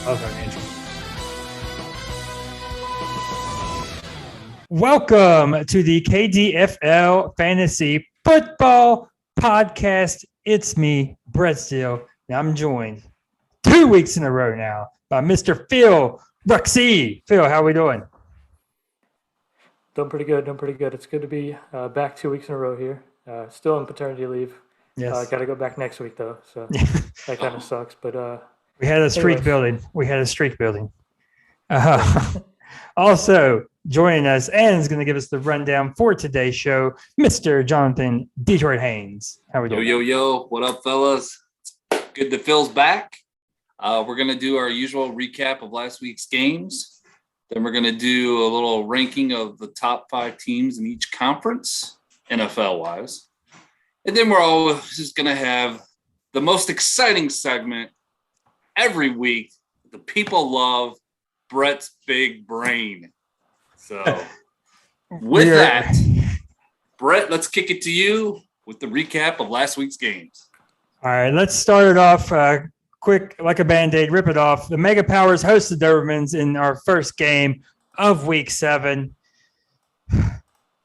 Okay, welcome to the KDFL Fantasy Football Podcast. It's me, Brett Steele, and I'm joined 2 weeks in a row now by Mr. Phil Ruxey. Phil, how are we doing? Doing pretty good. It's good to be back 2 weeks in a row here. Still on paternity leave. Yes. Got to go back next week, though, so that kind of sucks. But we had a streak building. Also joining us and is going to give us the rundown for today's show, Mr. Jonathan Detroit Haynes. How are we doing? Yo. What up, fellas? Good that Phil's back. We're going to do our usual recap of last week's games. Then we're going to do a little ranking of the top 5 teams in each conference, NFL-wise. And then we're always just going to have the most exciting segment every week. The people love Brett's big brain. So with that, Brett, let's kick it to you with the recap of last week's games. All right, let's start it off quick, like a Band-Aid, rip it off. The Mega Powers hosted the Dobermans in our first game of Week 7.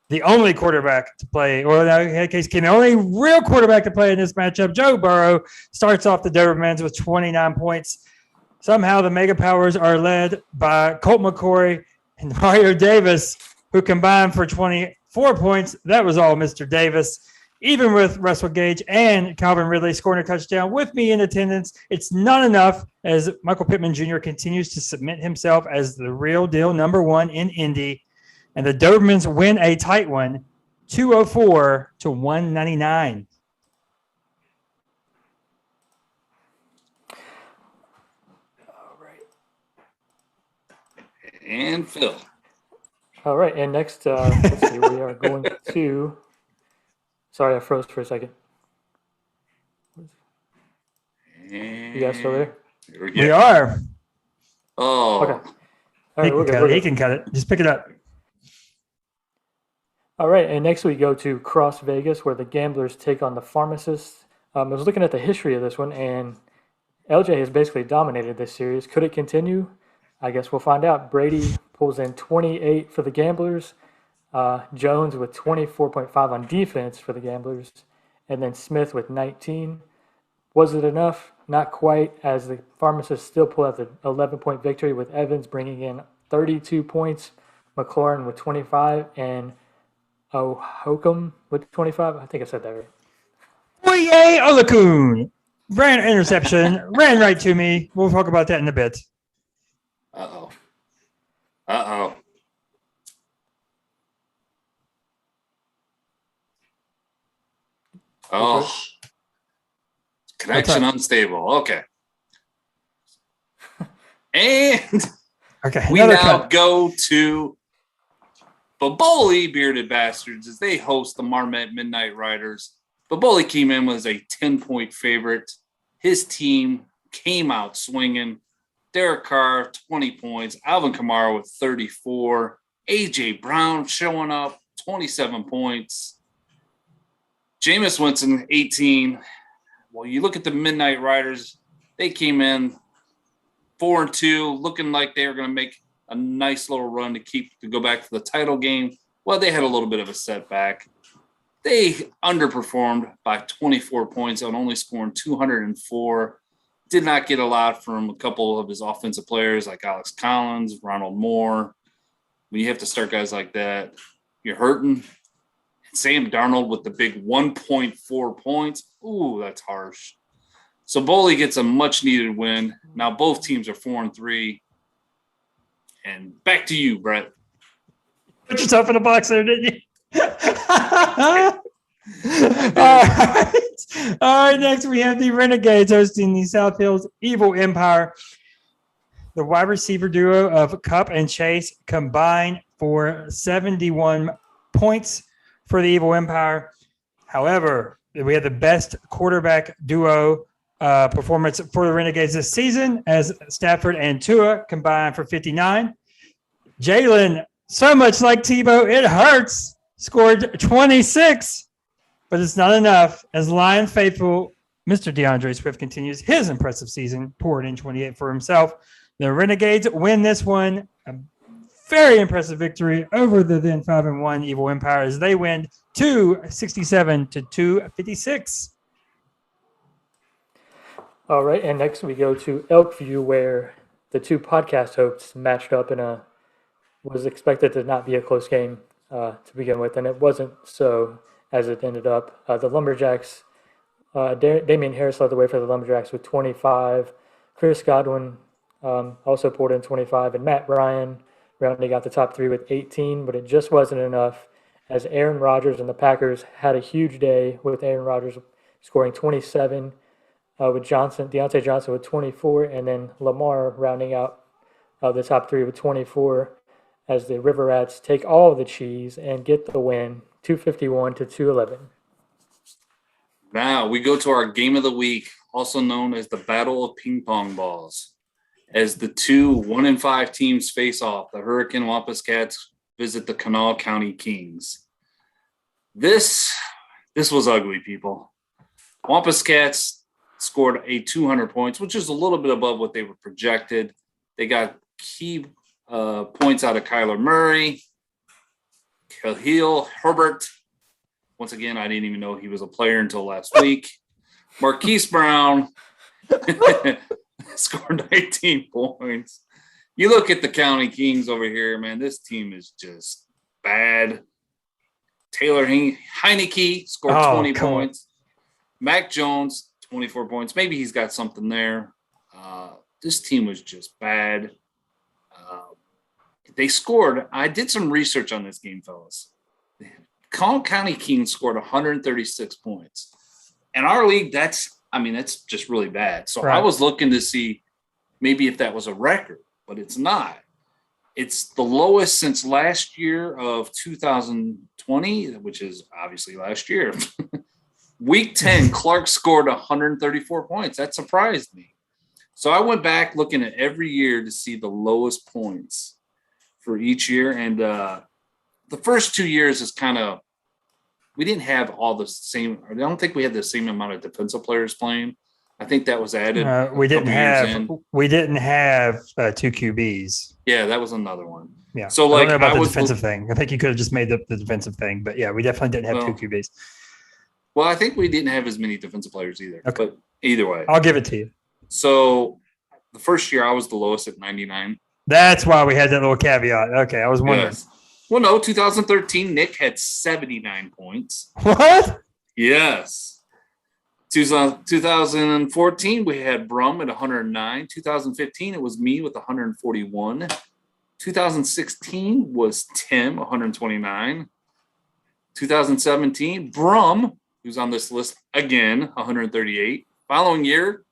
The only quarterback to play, or in that case, the only real quarterback to play in this matchup, Joe Burrow, starts off the Dobermans with 29 points. Somehow the Mega Powers are led by Colt McCoy and Mario Davis, who combined for 24 points. That was all Mr. Davis. Even with Russell Gage and Calvin Ridley scoring a touchdown with me in attendance, it's not enough as Michael Pittman Jr. continues to submit himself as the real deal number 1 in Indy. And the Dobermans win a tight one, 204-199. all right. And Phil. All right, and next, let's see, we are going to. Sorry, I froze for a second. You guys still there? We are. Oh. Okay. All right, He can cut it. Just pick it up. All right, and next we go to Cross Vegas, where the Gamblers take on the Pharmacists. I was looking at the history of this one, and LJ has basically dominated this series. Could it continue? I guess we'll find out. Brady pulls in 28 for the Gamblers, Jones with 24.5 on defense for the Gamblers, and then Smith with 19. Was it enough? Not quite, as the Pharmacists still pull out the 11-point victory with Evans bringing in 32 points, McLaurin with 25, and Hokum with 25. I think I said that right. Oye Olakun. Ran interception. Ran right to me. We'll talk about that in a bit. Uh-oh. Oh. Connection unstable. Okay. And we now go to Baboli Bearded Bastards as they host the Marmette Midnight Riders. Baboli came in as a 10-point favorite. His team came out swinging. Derek Carr, 20 points. Alvin Kamara with 34. A.J. Brown showing up, 27 points. Jameis Winston, 18. Well, you look at the Midnight Riders, they came in 4-2, looking like they were going to make a nice little run to go back to the title game. Well, they had a little bit of a setback. They underperformed by 24 points on only scoring 204. Did not get a lot from a couple of his offensive players like Alex Collins, Ronald Moore. When you have to start guys like that, you're hurting. Sam Darnold with the big 1.4 points. Ooh, that's harsh. So Boley gets a much-needed win. Now both teams are 4-3. And back to you, Brett. Put yourself in a box there, didn't you? All right, next we have the Renegades hosting the South Hills Evil Empire. The wide receiver duo of Cup and Chase combined for 71 points for the Evil Empire. However, we had the best quarterback duo performance for the Renegades this season as Stafford and Tua combined for 59. Jalen, so much like Tebow, it hurts, scored 26, but it's not enough as Lion faithful Mr. DeAndre Swift continues his impressive season, pouring in 28 for himself. The Renegades win this one. A very impressive victory over the then 5-1 Evil Empire as they win 267 to 256. All right, and next we go to Elkview, where the two podcast hosts matched up in a was expected to not be a close game to begin with, and it wasn't so as it ended up. The Lumberjacks, Damian Harris led the way for the Lumberjacks with 25. Chris Godwin also poured in 25, and Matt Bryan rounding out the top three with 18, but it just wasn't enough as Aaron Rodgers and the Packers had a huge day with Aaron Rodgers scoring 27, with Deontay Johnson with 24, and then Lamar rounding out the top three with 24 as the River Rats take all the cheese and get the win, 251 to 211. Now we go to our game of the week, also known as the Battle of Ping Pong Balls. As the two 1-5 teams face off, the Hurricane Wampus Cats visit the Kanawha County Kings. This was ugly, people. Wampus Cats scored 200 points, which is a little bit above what they were projected. They got key points out of Kyler Murray, Khalil Herbert. Once again, I didn't even know he was a player until last week. Marquise Brown scored 19 points. You look at the County Kings over here, man, this team is just bad. Taylor Heineke scored 20 points. Mac Jones, 24 points. Maybe he's got something there. This team was just bad. They scored. I did some research on this game, fellas. County Kings scored 136 points. In our league, that's just really bad. So right. I was looking to see maybe if that was a record, but it's not. It's the lowest since last year of 2020, which is obviously last year. Week 10, Clark scored 134 points. That surprised me. So I went back looking at every year to see the lowest points for each year. And the first 2 years is kind of, we didn't have all the same. I don't think we had the same amount of defensive players playing. I think that was added. We didn't have two QBs. Yeah, that was another one. Yeah. So I don't know about the defensive thing. I think you could have just made the defensive thing, but yeah, we definitely didn't have two QBs. Well, I think we didn't have as many defensive players either. Okay. But either way, I'll give it to you. So the first year I was the lowest at 99. That's why we had that little caveat. Okay, I was wondering. Yes. Well, no, 2013, Nick had 79 points. What? Yes. 2014, we had Brum at 109. 2015, it was me with 141. 2016 was Tim, 129. 2017, Brum, who's on this list again, 138. Following year,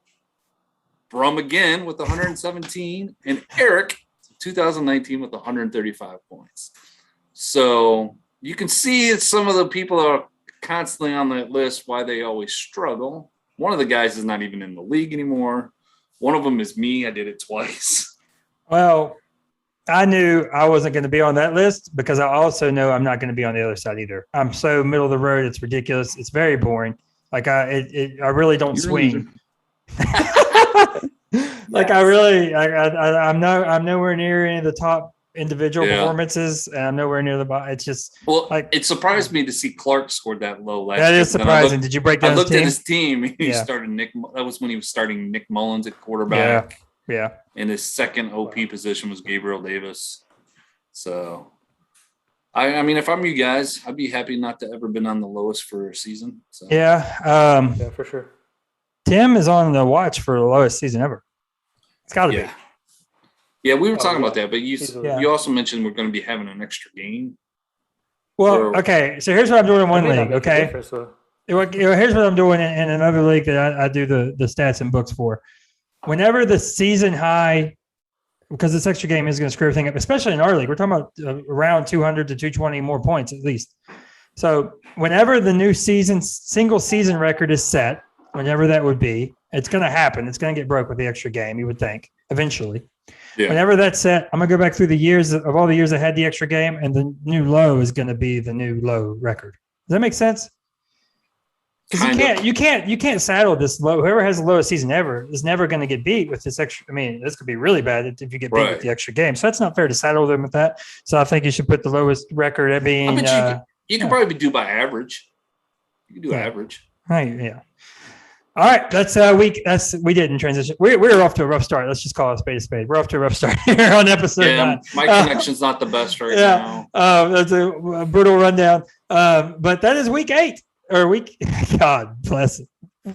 Brum again with 117. And Eric, 2019 with 135 points. So you can see some of the people that are constantly on that list, why they always struggle. One of the guys is not even in the league anymore. One of them is me. I did it twice. Well, I knew I wasn't going to be on that list because I also know I'm not going to be on the other side either. I'm so middle of the road. It's ridiculous. It's very boring. Like I really don't swing. I'm nowhere near any of the top individual performances, and I'm nowhere near the bottom. It's just it surprised me to see Clark scored that low last year. That is surprising. Did you break down his team? I looked at his team. He started that was when he was starting Nick Mullins at quarterback. Yeah. And his second OP position was Gabriel Davis. So, I mean, if I'm you guys, I'd be happy not to ever been on the lowest for a season. So. Yeah, for sure. Tim is on the watch for the lowest season ever. It's got to be. Yeah, we were talking about that, but you also mentioned we're going to be having an extra game. Well, okay, so here's what I'm doing in one league, okay? Here's what I'm doing in another league that I do the stats and books for. Whenever the season high, because this extra game is going to screw everything up, especially in our league, we're talking about around 200 to 220 more points at least. So whenever the new single season record is set, whenever that would be, it's going to happen. It's going to get broke with the extra game, you would think, eventually. Yeah. Whenever that's set, I'm going to go back through the years of all the years I had the extra game, and the new low is going to be the new low record. Does that make sense? You can't saddle this low. Whoever has the lowest season ever is never going to get beat with this extra. I mean, this could be really bad if you get beat with the extra game. So that's not fair to saddle them with that. So I think you should put the lowest record at being. I bet you can probably do by average. You can do average. Right. Yeah. All right. That's we didn't transition. We're off to a rough start. Let's just call it a spade. We're off to a rough start here on episode 9. My connection's not the best right now. That's a brutal rundown. But that is week 8 or God bless it.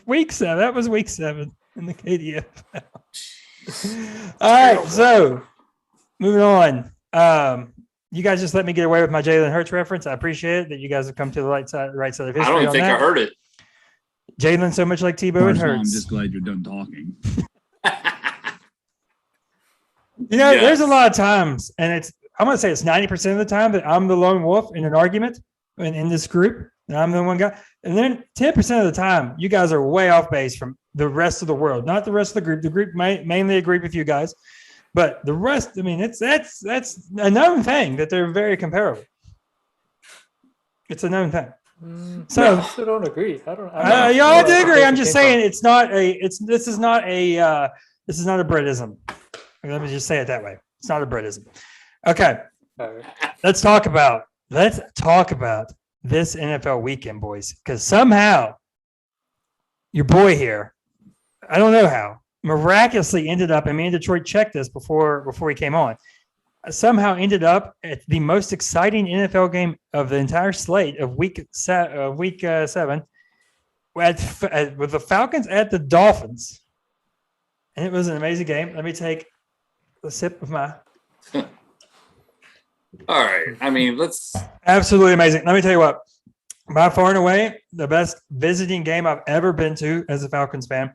Week 7. That was week 7 in the KDF. All right. So moving on. You guys just let me get away with my Jalen Hurts reference. I appreciate it that you guys have come to the right side of history. I don't even think I heard it. Jalen so much like Tebow and Hurts. I'm just glad you're done talking. There's a lot of times, and I'm going to say it's 90% of the time that I'm the lone wolf in an argument in this group, and I'm the one guy. And then 10% of the time, you guys are way off base from the rest of the world, not the rest of the group. The group mainly agree with you guys. But the rest, I mean, that's a known thing that they're very comparable. It's a known thing. So I still don't agree. I do agree. I'm just saying this is not a Britism. Let me just say it that way. It's not a Britism. Okay. Right. Let's talk about this NFL weekend, boys, because somehow your boy here, I don't know how, miraculously ended up, and me and Detroit checked this before he came on, somehow ended up at the most exciting NFL game of the entire slate of week 7 with the Falcons at the Dolphins. And it was an amazing game. Let me take a sip of my... All right. I mean, let's... Absolutely amazing. Let me tell you what. By far and away, the best visiting game I've ever been to as a Falcons fan.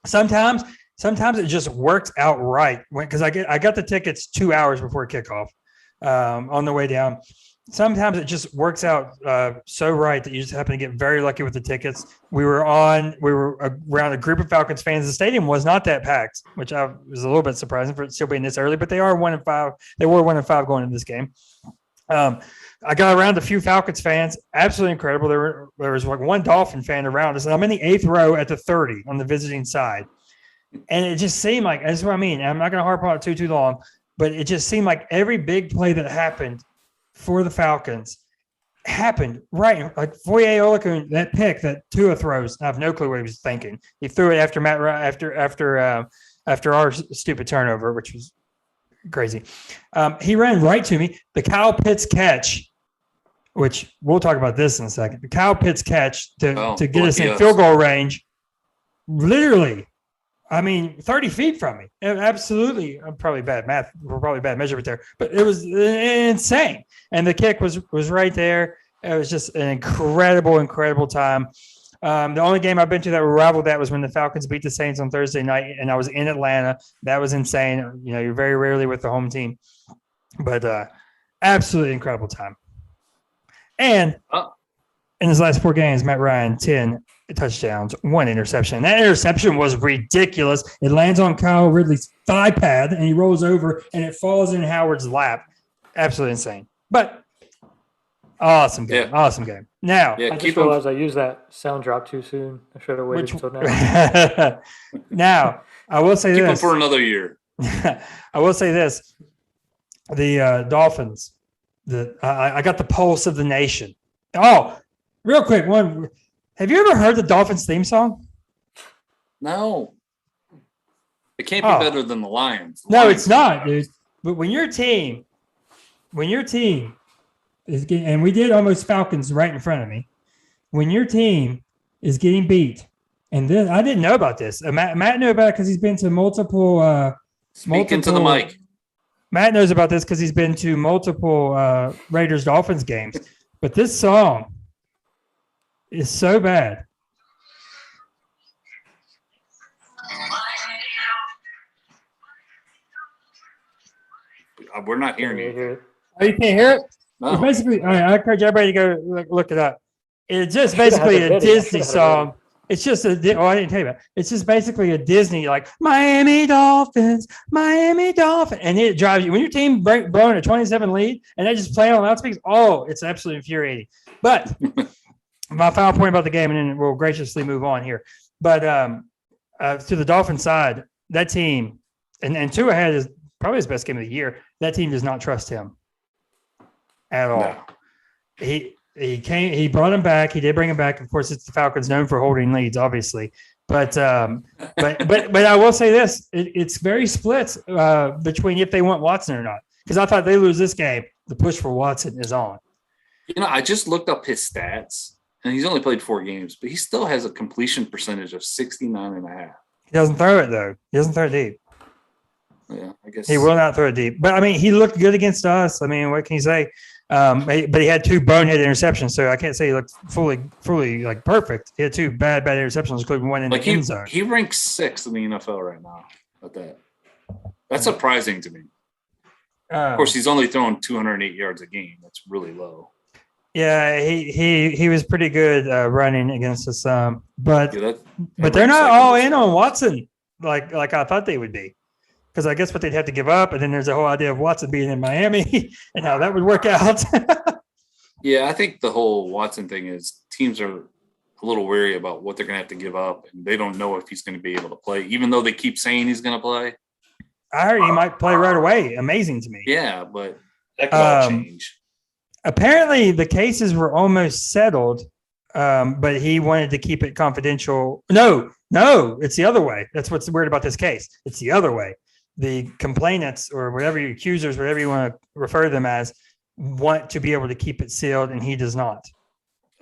Sometimes it just works out right because I got the tickets 2 hours before kickoff on the way down. Sometimes it just works out so right that you just happen to get very lucky with the tickets. We were around a group of Falcons fans. The stadium was not that packed, which I was a little bit surprising for it still being this early, but they are 1-5. They were 1-5 going into this game. I got around a few Falcons fans. Absolutely incredible. There was like one Dolphin fan around us, and I'm in the 8th row at the 30 on the visiting side. And it just seemed like, that's what I mean. I'm not going to harp on it too long, but it just seemed like every big play that happened for the Falcons happened right. Like Foye Olakun, that pick that Tua throws, I have no clue what he was thinking. He threw it after after our stupid turnover, which was crazy. He ran right to me. The Kyle Pitts catch, which we'll talk about this in a second. The Kyle Pitts catch to get us in field goal range, literally. I mean, 30 feet from me. Absolutely. Probably bad math. We're probably bad measurement there. But it was insane. And the kick was right there. It was just an incredible time. The only game I've been to that rivaled that was when the Falcons beat the Saints on Thursday night, and I was in Atlanta. That was insane. You're very rarely with the home team. But absolutely incredible time. And in his last 4 games, Matt Ryan, 10 touchdowns, 1 interception. That interception was ridiculous. It lands on Kyle Ridley's thigh pad, and he rolls over, and it falls in Howard's lap. Absolutely insane. But awesome game. Yeah. Awesome game. Now, I just realized I used that sound drop too soon. I should have waited until now. Now, I will say keep this. Keep him for another year. I will say this. The Dolphins, I got the pulse of the nation. Oh, real quick, one. Have you ever heard the Dolphins theme song? No. It can't be better than the Lions. No, it's not, dude. But when your team is getting, and we did almost Falcons right in front of me. When your team is getting beat, and then I didn't know about this. Matt knew about it because he's been to multiple. Speak into the mic. Matt knows about this because he's been to multiple Raiders Dolphins games. But this song is so bad. We're not hearing it. Oh, you can't hear it? No. It's basically, I encourage everybody to go look it up. It's just basically a Disney song. It's just I didn't tell you about it. It's just basically a Disney, like Miami Dolphins. And it drives you. When your team blowing a 27 lead and they just play on loudspeakers, it's absolutely infuriating. But my final point about the game, and then we'll graciously move on here. But to the Dolphins side, that team, and Tua had is probably his best game of the year. That team does not trust him at all. No. He brought him back. He did bring him back. Of course, it's the Falcons known for holding leads, obviously. But I will say this: it's very split between if they want Watson or not. Because I thought they lose this game, the push for Watson is on. I just looked up his stats, and he's only played 4 games, but he still has a completion percentage of 69.5. He doesn't throw it though. He doesn't throw it deep. Yeah, I guess he will not throw it deep. But I mean, he looked good against us. I mean, what can you say? But he had 2 bonehead interceptions, so I can't say he looked fully like perfect. He had 2 bad interceptions, including one in the end zone. He ranks 6th in the NFL right now. At that, that's surprising to me. Of course, he's only throwing 208 yards a game. That's really low. Yeah, he was pretty good running against us. But they're not all in on Watson like I thought they would be. Because I guess what they'd have to give up, and then there's the whole idea of Watson being in Miami and how that would work out. Yeah, I think the whole Watson thing is teams are a little wary about what they're going to have to give up, and they don't know if he's going to be able to play, even though they keep saying he's going to play. I heard he might play right away. Amazing to me. Yeah, but that could all change. Apparently, the cases were almost settled, but he wanted to keep it confidential. No, it's the other way. That's what's weird about this case. It's the other way. The complainants or whatever your accusers, whatever you want to refer to them as, want to be able to keep it sealed, and he does not.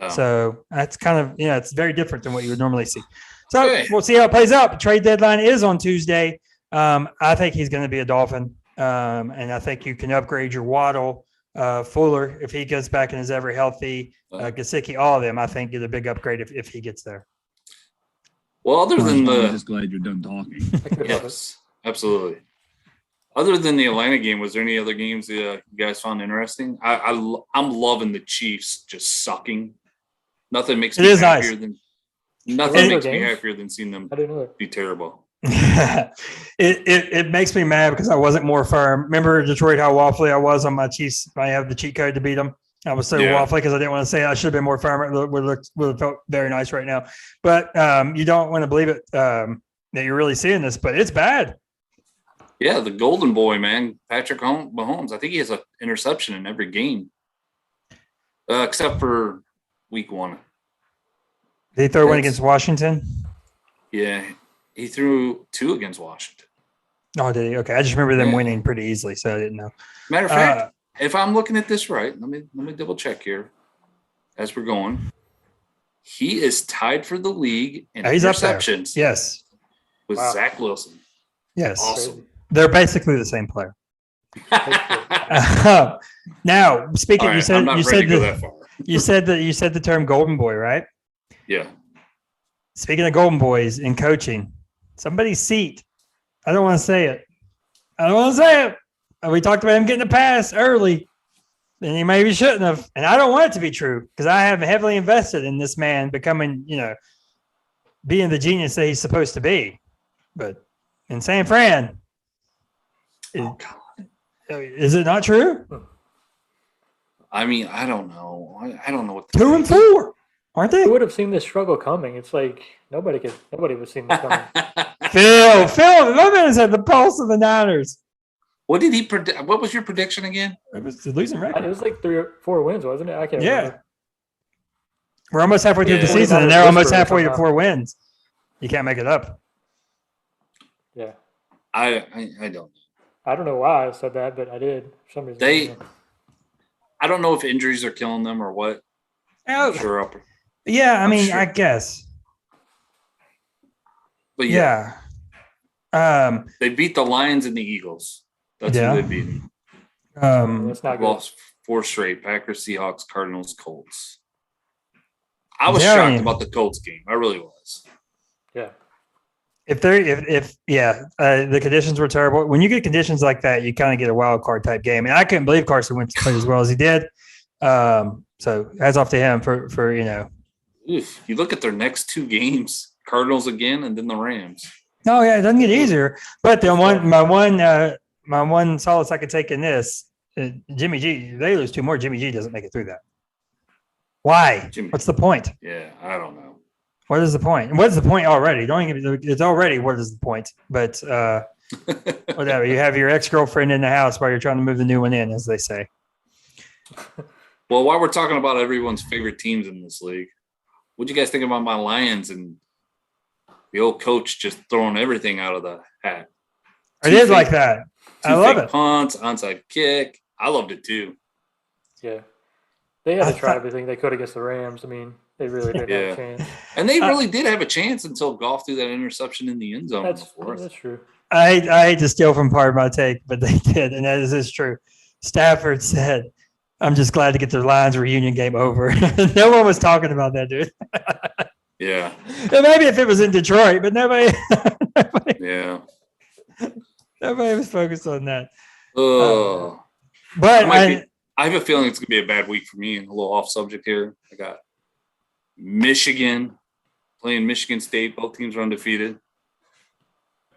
Oh. So that's kind of, it's very different than what you would normally see. So We'll see how it plays out. The trade deadline is on Tuesday. I think he's going to be a Dolphin, and I think you can upgrade your Waddle, Fuller, if he gets back and is ever healthy, Gesicki, all of them, I think get a big upgrade if he gets there. Well, other than I'm just glad you're done talking. Yes. Absolutely. Other than the Atlanta game, was there any other games that you guys found interesting? I'm loving the Chiefs just sucking. Nothing makes me happier than seeing them be terrible. It makes me mad because I wasn't more firm. Remember Detroit, how waffly I was on my Chiefs? I have the cheat code to beat them. I was so waffly because I didn't want to say it. I should have been more firm. It would have felt very nice right now. But you don't want to believe it that you're really seeing this, but it's bad. Yeah, the golden boy, man, Patrick Mahomes. I think he has an interception in every game, except for week 1. Did he throw one against Washington? Yeah, he threw 2 against Washington. Oh, did he? Okay, I just remember them winning pretty easily, so I didn't know. Matter of fact, if I'm looking at this right, let me double check here as we're going. He is tied for the league in interceptions. Yes, with Zach Wilson. Yes, awesome. They're basically the same player. Now, speaking, right, you said the term "golden boy," right? Yeah. Speaking of golden boys in coaching, somebody's seat. I don't want to say it. We talked about him getting a pass early, and he maybe shouldn't have. And I don't want it to be true because I have heavily invested in this man becoming, being the genius that he's supposed to be. But in San Fran. Is it not true? I mean, I don't know. I don't know what 2 and 4, aren't they? Who would have seen this struggle coming? It's like nobody was seeing this coming. Phil, my man has had the pulse of the Niners. What did he predict? What was your prediction again? It was the losing record. It was like 3 or 4 wins, wasn't it? I can't remember. We're almost halfway through the season, and they're almost halfway to 4 wins. You can't make it up. Yeah. I don't. I don't know why I said that, but I did for some reason. I don't know if injuries are killing them or what. Oh, sure. I guess. But they beat the Lions and the Eagles. That's who they beat. That's not good. Lost 4 straight: Packers, Seahawks, Cardinals, Colts. I was shocked about the Colts game. I really was. Yeah. The conditions were terrible. When you get conditions like that, you kind of get a wild card type game. And I couldn't believe Carson Wentz played as well as he did. So hats off to him for Oof, you look at their next 2 games: Cardinals again, and then the Rams. Oh yeah, it doesn't get easier. But my one solace I could take in this, Jimmy G. They lose 2 more. Jimmy G doesn't make it through that. Why? What's the point? Yeah, I don't know. What is the point? What's the point already? Don't even. It's already what is the point? But whatever. You have your ex-girlfriend in the house while you're trying to move the new one in, as they say. Well, while we're talking about everyone's favorite teams in this league, what do you guys think about my Lions and the old coach just throwing everything out of the hat? I did like that. I love it. Punts, onside kick. I loved it too. Yeah. They had to try everything they could against the Rams. I mean, they really didn't have a chance. And they really did have a chance until Goff threw that interception in the end zone. That's true. I hate to steal from part of my take, but they did, and that is true. Stafford said, I'm just glad to get the Lions reunion game over. No one was talking about that, dude. Yeah. And maybe if it was in Detroit, but nobody was focused on that. But I have a feeling it's going to be a bad week for me. A little off subject here. I got Michigan playing Michigan State. Both teams are undefeated.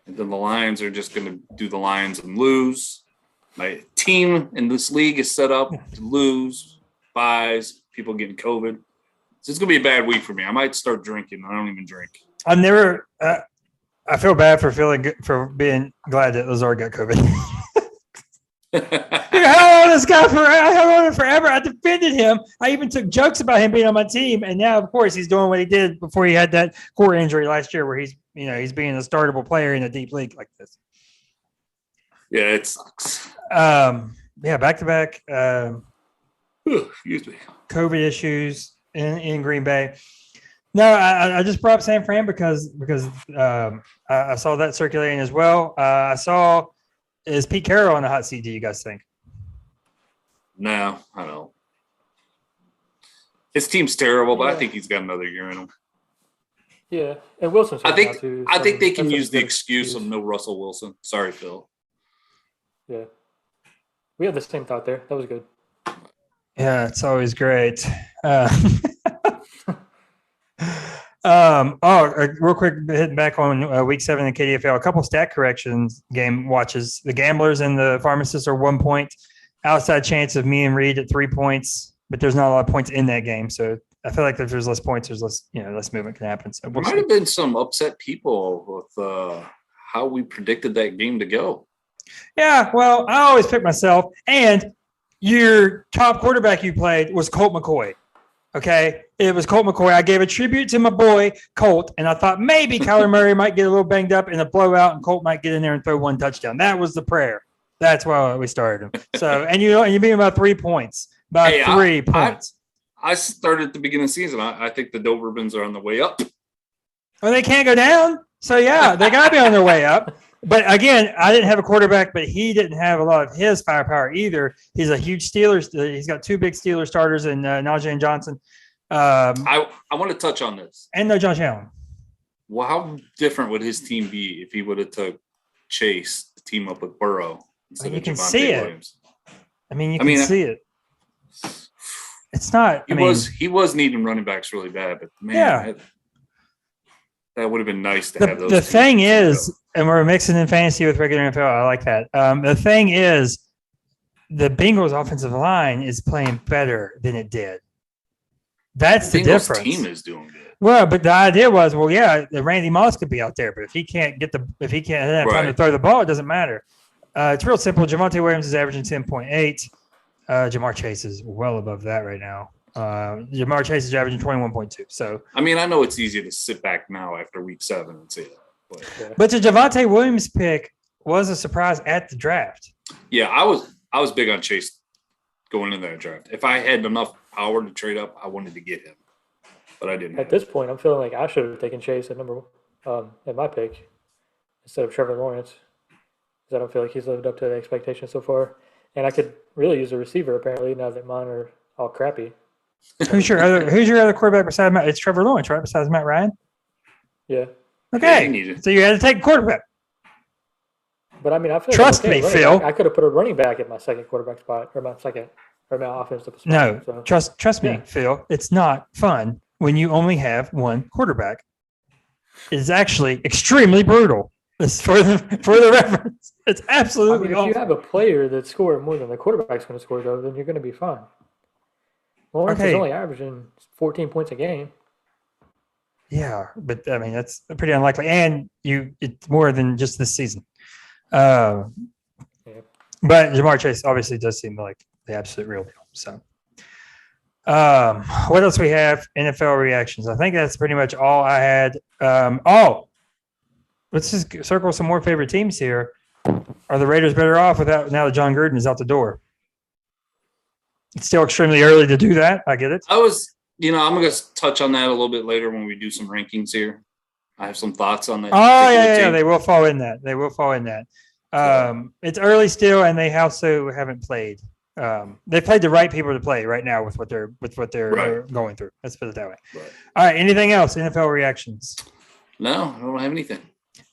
And then the Lions are just going to do the Lions and lose. My team in this league is set up to lose, buys, people getting COVID. So it's going to be a bad week for me. I might start drinking. I don't even drink. I've never I feel bad for being glad that Lazard got COVID. I had this guy forever. I defended him. I even took jokes about him being on my team, and now, of course, he's doing what he did before he had that core injury last year, where he's being a startable player in a deep league like this. Yeah, it sucks. Back to back. Excuse me. COVID issues in Green Bay. No, I just brought up San Fran because I saw that circulating as well. Is Pete Carroll on the hot seat? Do you guys think? No, I don't. His team's terrible, but I think he's got another year in him. Yeah, and Wilson's. I think they can use the excuse of no Russell Wilson. Sorry, Phil. Yeah, we had the same thought there. That was good. Yeah, it's always great. Real quick, hitting back on week 7 in KDFL, a couple stat corrections game watches. The gamblers and the pharmacists are 1 point. Outside chance of me and Reed at 3 points, but there's not a lot of points in that game. So I feel like if there's less points, there's less movement can happen. So there might have been some upset people with how we predicted that game to go. Yeah, well, I always pick myself. And your top quarterback you played was Colt McCoy. Okay, it was Colt McCoy. I gave a tribute to my boy Colt, and I thought maybe Kyler Murray might get a little banged up in a blowout, and Colt might get in there and throw 1 touchdown. That was the prayer. That's why we started him. So, and you beat him by 3 points. By 3 points. I started at the beginning of the season. I think the Dobermans are on the way up. Well, they can't go down. So yeah, they got to be on their way up. But again, I didn't have a quarterback, but he didn't have a lot of his firepower either. He's a huge Steelers. He's got 2 big Steelers starters in Najee and Johnson. I want to touch on this. And no Josh Allen. Well, how different would his team be if he would have took Chase to team up with Burrow instead of Javonte Williams? I mean, you can see it. It's not. He was needing running backs really bad, but man, that would have been nice to have those. The thing is, and we're mixing in fantasy with regular NFL. I like that. The thing is, the Bengals offensive line is playing better than it did. That's the difference. The team is doing good. Well, but the idea was, the Randy Moss could be out there, but if he can't have time to throw the ball, it doesn't matter. It's real simple. Javonte Williams is averaging 10.8. Jamar Chase is well above that right now. Jamar Chase is averaging 21.2. So I know it's easy to sit back now after week 7 and say that. But the Javonte Williams pick was a surprise at the draft. Yeah, I was big on Chase going into that draft. If I had enough power to trade up, I wanted to get him, but I didn't. At this point, I'm feeling like I should have taken Chase at at my pick instead of Trevor Lawrence, because I don't feel like he's lived up to the expectations so far. And I could really use a receiver apparently now that mine are all crappy. Who's your other quarterback besides Matt? It's Trevor Lawrence, right? Besides Matt Ryan. Yeah. Okay. So you had to take a quarterback. But I feel trust me, Phil. I could have put a running back at my second quarterback spot, or my offensive spot. No, so. trust me, Phil. It's not fun when you only have one quarterback. It is actually extremely brutal. This for the reference. It's absolutely if awful. you have a player that scored more than the quarterback's going to score, though, then you're going to be fine. Lawrence is only averaging 14 points a game. Yeah, but I mean that's pretty unlikely, and it's more than just this season. But Jamar Chase obviously does seem like the absolute real deal. So, what else we have? NFL reactions. I think that's pretty much all I had. Let's just circle some more favorite teams here. Are the Raiders better off without now that John Gruden is out the door? It's still extremely early to do that. I get it. I'm going to touch on that a little bit later when we do some rankings here. I have some thoughts on that. Oh, yeah. They will fall in that. It's early still, and they also haven't played. They played the right people to play right now with what they're going through. Let's put it that way. Right. All right. Anything else? NFL reactions? No, I don't have anything.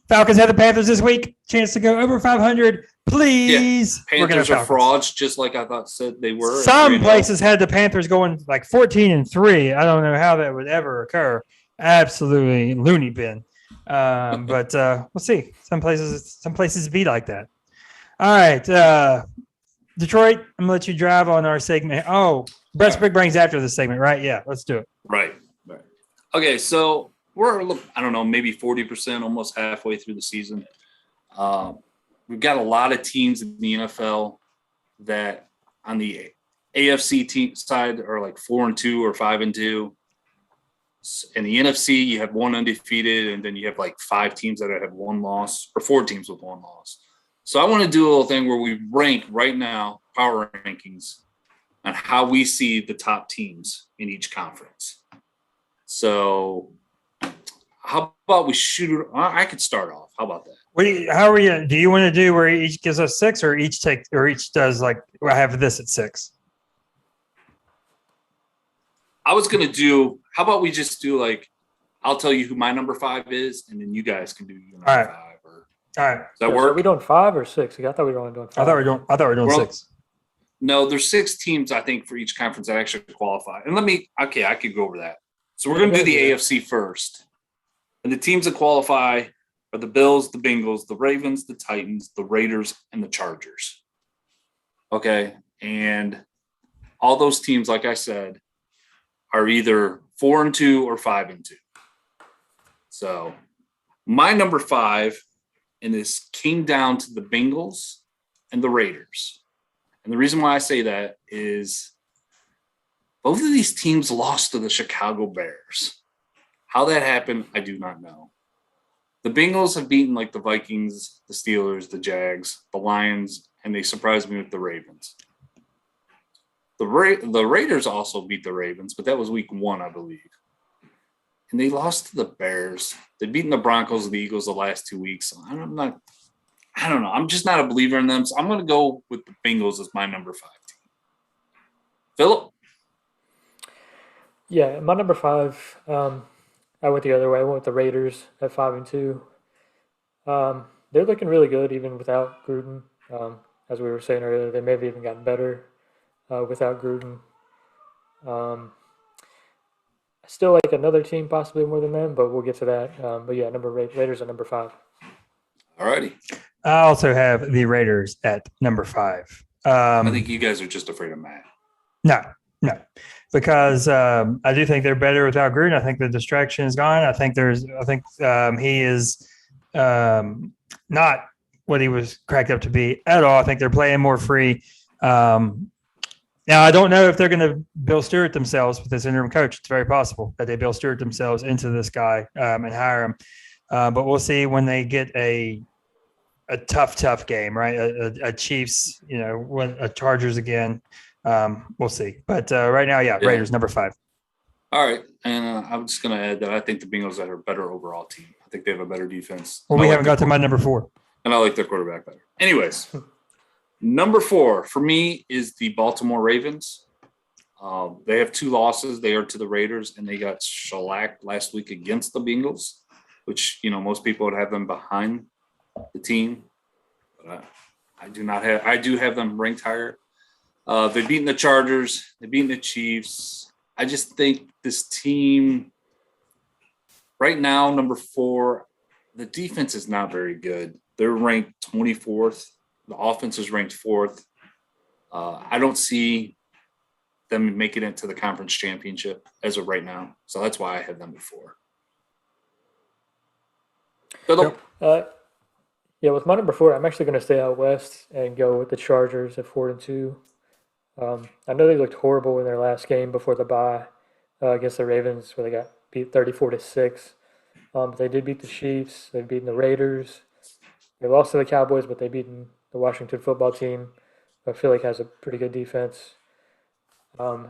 Falcons have the Panthers this week. Chance to go over 500. Please. Yeah. Panthers are frauds, just like I said they were. Some places had the Panthers going like 14-3. I don't know how that would ever occur. Absolutely loony bin. But we'll see. Some places be like that. All right. Detroit, I'm gonna let you drive on our segment. Oh, Brett Big Brains after this segment, right? Yeah, let's do it. Right. Okay, so we're maybe 40%, almost halfway through the season. We've got a lot of teams in the NFL that on the AFC team side are like 4-2 or 5-2. In the NFC, you have one undefeated, and then you have like 5 teams that have one loss, or 4 teams with one loss. So I want to do a little thing where we rank right now, power rankings, on how we see the top teams in each conference. So how about we shoot it? I could start off. How about that? How are you? Do you want to do where each gives us 6, or each does like I have this at 6? I was gonna do. How about we just do like I'll tell you who my number 5 is, and then you guys can do your number 5. All right. Does that work? Are we doing 5 or 6? I thought we were only doing 5. I thought we were doing 6. No, there's 6 teams I think for each conference that actually qualify. And I could go over that. So we're gonna do the AFC first, and the teams that qualify are the Bills, the Bengals, the Ravens, the Titans, the Raiders, and the Chargers. Okay, and all those teams, like I said, are either 4-2 or 5-2. So my number 5, and this came down to the Bengals and the Raiders. And the reason why I say that is both of these teams lost to the Chicago Bears. How that happened, I do not know. The Bengals have beaten like the Vikings, the Steelers, the Jags, the Lions, and they surprised me with the Ravens. The Raiders also beat the Ravens, but that was week 1, I believe. And they lost to the Bears. They've beaten the Broncos and the Eagles the last 2 weeks. So I don't know. I'm just not a believer in them. So I'm going to go with the Bengals as my number 5 team. Philip? Yeah, my number 5, I went the other way. I went with the Raiders at 5-2. They're looking really good even without Gruden. As we were saying earlier, they may have even gotten better without Gruden. I still like another team possibly more than them, but we'll get to that. But yeah, Raiders at number 5. All righty. I also have the Raiders at number 5. I think you guys are just afraid of Matt. No, because I do think they're better without Gruden. I think the distraction is gone. I think he is not what he was cracked up to be at all. I think they're playing more free. Now, I don't know if they're going to Bill Stewart themselves with this interim coach. It's very possible that they Bill Stewart themselves into this guy and hire him. But we'll see when they get a tough game, right? A Chiefs, a Chargers again. We'll see. But right now, Raiders number 5. All right. And I'm just going to add that I think the Bengals are a better overall team. I think they have a better defense. Well, we haven't got to my number 4. And I like their quarterback better. Anyways. Number 4 for me is the Baltimore Ravens. They have 2 losses. They are to the Raiders, and they got shellacked last week against the Bengals, which, most people would have them behind the team. But I do have them ranked higher. They've beaten the Chargers. They've beaten the Chiefs. I just think this team right now, number 4, the defense is not very good. They're ranked 24th. The offense is ranked 4th. I don't see them making it to the conference championship as of right now. So that's why I have them before. Yeah, with my number 4, I'm actually going to stay out west and go with the Chargers at 4-2. I know they looked horrible in their last game before the bye against the Ravens, where they got beat 34-6. But they did beat the Chiefs. They've beaten the Raiders. They lost to the Cowboys, but they've beaten the Washington football team, who I feel like has a pretty good defense. I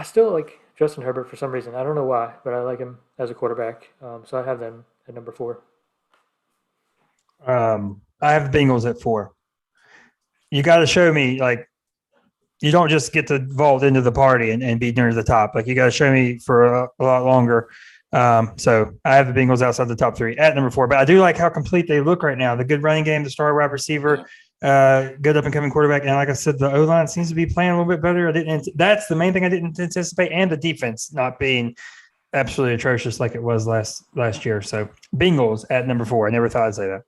still like Justin Herbert for some reason. I don't know why, but I like him as a quarterback. So I have them at number 4. I have the Bengals at 4. You got to show me, like, you don't just get to vault into the party and be near the top. Like, you got to show me for a lot longer. So I have the Bengals outside the top 3 at number 4. But I do like how complete they look right now. The good running game, the star wide receiver, good up and coming quarterback, and like I said, the O-line seems to be playing a little bit better. That's the main thing I didn't anticipate, and the defense not being absolutely atrocious like it was last year. So Bengals at number 4. I never thought I'd say that.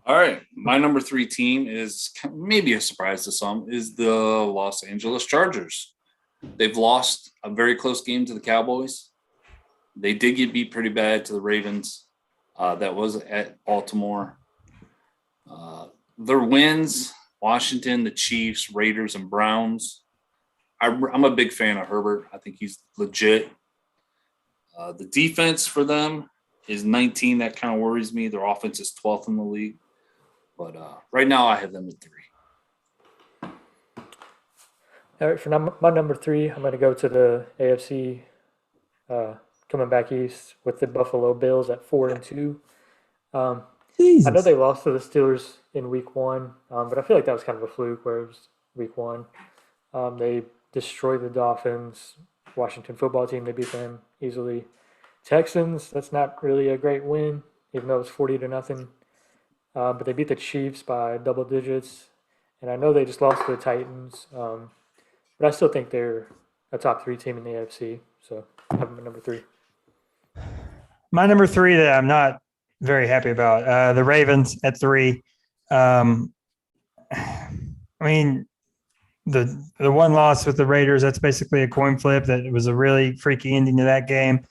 All right, my number 3 team is maybe a surprise to some, is the Los Angeles Chargers. They've lost a very close game to the Cowboys. They did get beat pretty bad to the Ravens. That was at Baltimore. Their wins, Washington, the Chiefs, Raiders, and Browns. I'm a big fan of Herbert. I think he's legit. The defense for them is 19. That kind of worries me. Their offense is 12th in the league. But right now I have them at 3. All right, for my number 3, I'm going to go to the AFC coming back east with the Buffalo Bills at 4-2. I know they lost to the Steelers in week 1, but I feel like that was kind of a fluke where it was week 1. They destroyed the Dolphins. Washington football team, they beat them easily. Texans, that's not really a great win, even though it was 40-0. But they beat the Chiefs by double digits. And I know they just lost to the Titans. But I still think they're a top 3 team in the AFC. So I have them at number 3. My number 3 that I'm not very happy about, the Ravens at 3. I mean, the one loss with the Raiders, that's basically a coin flip. That it was a really freaky ending to that game.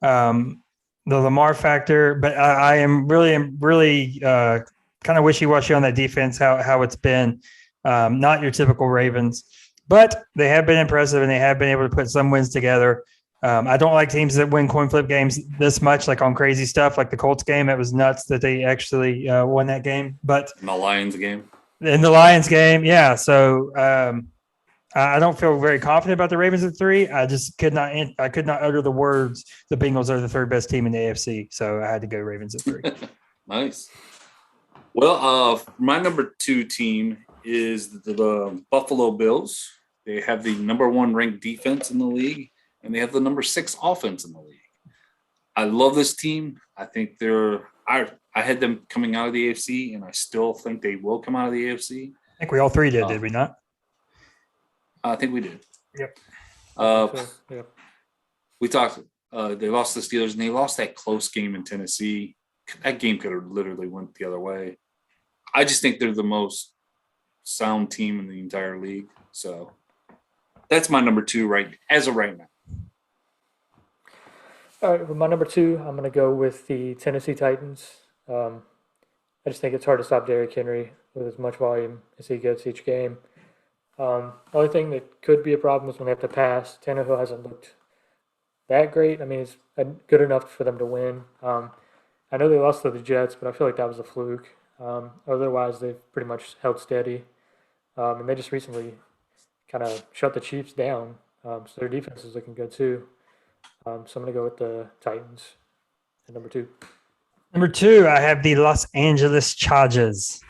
The Lamar factor, but I am really kind of wishy-washy on that defense, how it's been. Not your typical Ravens, but they have been impressive and they have been able to put some wins together. I don't like teams that win coin flip games this much, like on crazy stuff, like the Colts game. It was nuts that they actually won that game. But in the Lions game, yeah. So I don't feel very confident about the Ravens at 3. I just could not utter the words, the Bengals are the 3rd best team in the AFC. So I had to go Ravens at 3. Nice. Well, my number 2 team is the Buffalo Bills. They have the number 1 ranked defense in the league, and they have the number 6 offense in the league. I love this team. I think I had them coming out of the AFC, and I still think they will come out of the AFC. I think we all 3 did we not? I think we did. Yep. Yep. We talked. They lost the Steelers, and they lost that close game in Tennessee. That game could have literally went the other way. I just think they're the most sound team in the entire league. So that's my number 2 as of right now. All right, with my number 2, I'm going to go with the Tennessee Titans. I just think it's hard to stop Derrick Henry with as much volume as he gets each game. The only thing that could be a problem is when they have to pass. Tannehill hasn't looked that great. I mean, it's good enough for them to win. I know they lost to the Jets, but I feel like that was a fluke. Otherwise, they've pretty much held steady. And they just recently kind of shut the Chiefs down. So their defense is looking good too. So I'm going to go with the Titans at number 2. Number 2, I have the Los Angeles Chargers.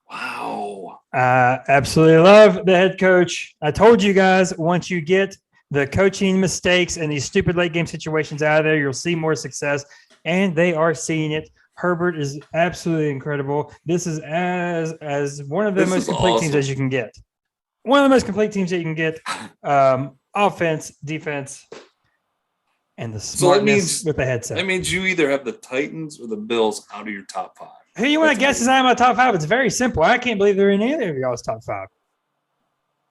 Wow. Absolutely love the head coach. I told you guys, once you get the coaching mistakes and these stupid late game situations out of there, you'll see more success. And they are seeing it. Herbert is absolutely incredible. This is as one of the most complete teams as you can get. One of the most complete teams that you can get. Offense, defense, and the smartness with the headset. That means you either have the Titans or the Bills out of your top 5. Who you want to guess is out of my top 5? It's very simple. I can't believe they're in any of y'all's top 5.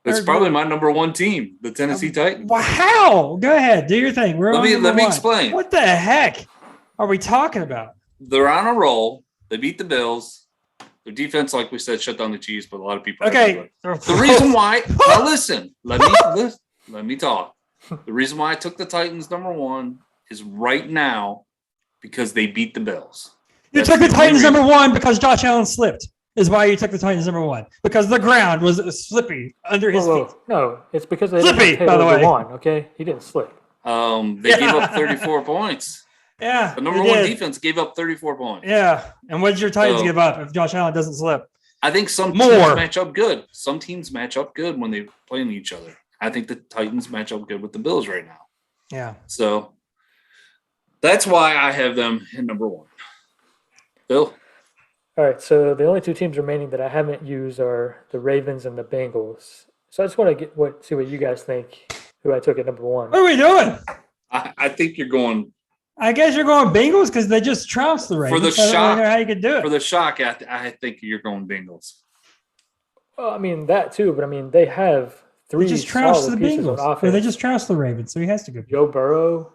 It's probably my number one team, the Tennessee Titans. Wow. Go ahead. Do your thing. Let me explain. What the heck are we talking about? They're on a roll. They beat the Bills. Their defense, like we said, shut down the Chiefs, but a lot of people. Okay. The reason why. Now listen. Let me talk. The reason why I took the Titans number one is right now because they beat the Bills. You took the Titans number one because Josh Allen slipped. Is why you took the Titans number one, because the ground was slippy under his feet. No, it's because they slippy, by the way. One, okay, he didn't slip. They gave up 34 points. Yeah, the number one defense gave up 34 points. Yeah, and what did your Titans give up if Josh Allen doesn't slip? I think some teams match up good. Some teams match up good when they play each other. I think the Titans match up good with the Bills right now. Yeah. So that's why I have them in number one. Bill? All right, so the only two teams remaining that I haven't used are the Ravens and the Bengals. So I just want to see what you guys think, who I took at number one. What are we doing? I think you're going – I guess you're going Bengals because they just trounced the Ravens. For the shock, I don't know how you could do it. For the shock, I think you're going Bengals. Well, I mean, that too, but I mean, they have three just trounced the Bengals. Or they just trounced the Ravens, so he has to go. Joe Burrow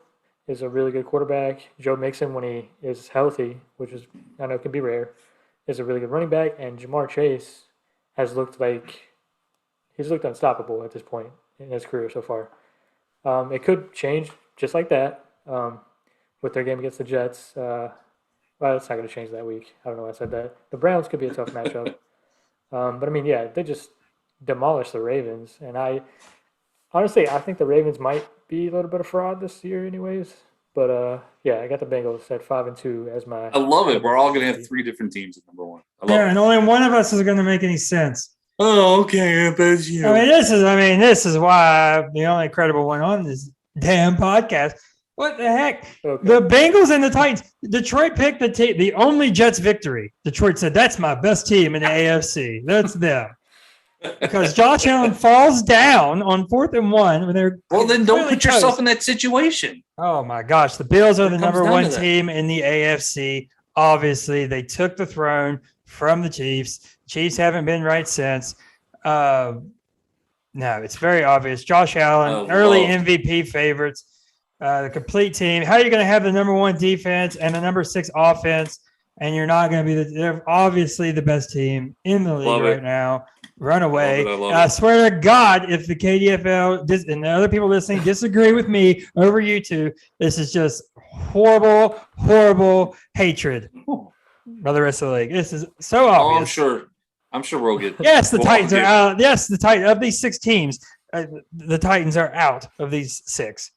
is a really good quarterback. Joe Mixon, when he is healthy, which is I know can be rare, is a really good running back. And Jamar Chase has looked like he's looked unstoppable at this point in his career so far. It could change just like that. With their game against the Jets. Well, it's not going to change that week. I don't know why I said that. The Browns could be a tough matchup. But, I mean, yeah, they just demolished the Ravens. And I think the Ravens might be a little bit of fraud this year anyways. But, yeah, I got the Bengals at 5-2 as my – I love it. We're all going to have three different teams at number one. And only one of us is going to make any sense. Oh, okay. I bet you. This is why I'm the only credible one on this damn podcast. What the heck? Okay. The Bengals and the Titans. Detroit picked the only Jets victory. Detroit said, that's my best team in the AFC. That's them. Because Josh Allen falls down on 4th and 1 when they're – Well, then don't put yourself in that situation. Oh, my gosh. The Bills are the number one team in the AFC. Obviously, they took the throne from the Chiefs. Chiefs haven't been right since. No, it's very obvious. Josh Allen, early MVP favorites. The complete team. How are you going to have the number one defense and the number 6 offense, and you're not going to be they're obviously the best team in the league right now. Run away. I swear to God, if the KDFL and the other people listening disagree with me over YouTube, this is just horrible, horrible hatred by the rest of the league. This is so obvious. I'm sure we'll get. Yes, the Titans are out. Yes, the Titans of these 6 teams, the Titans are out of these 6.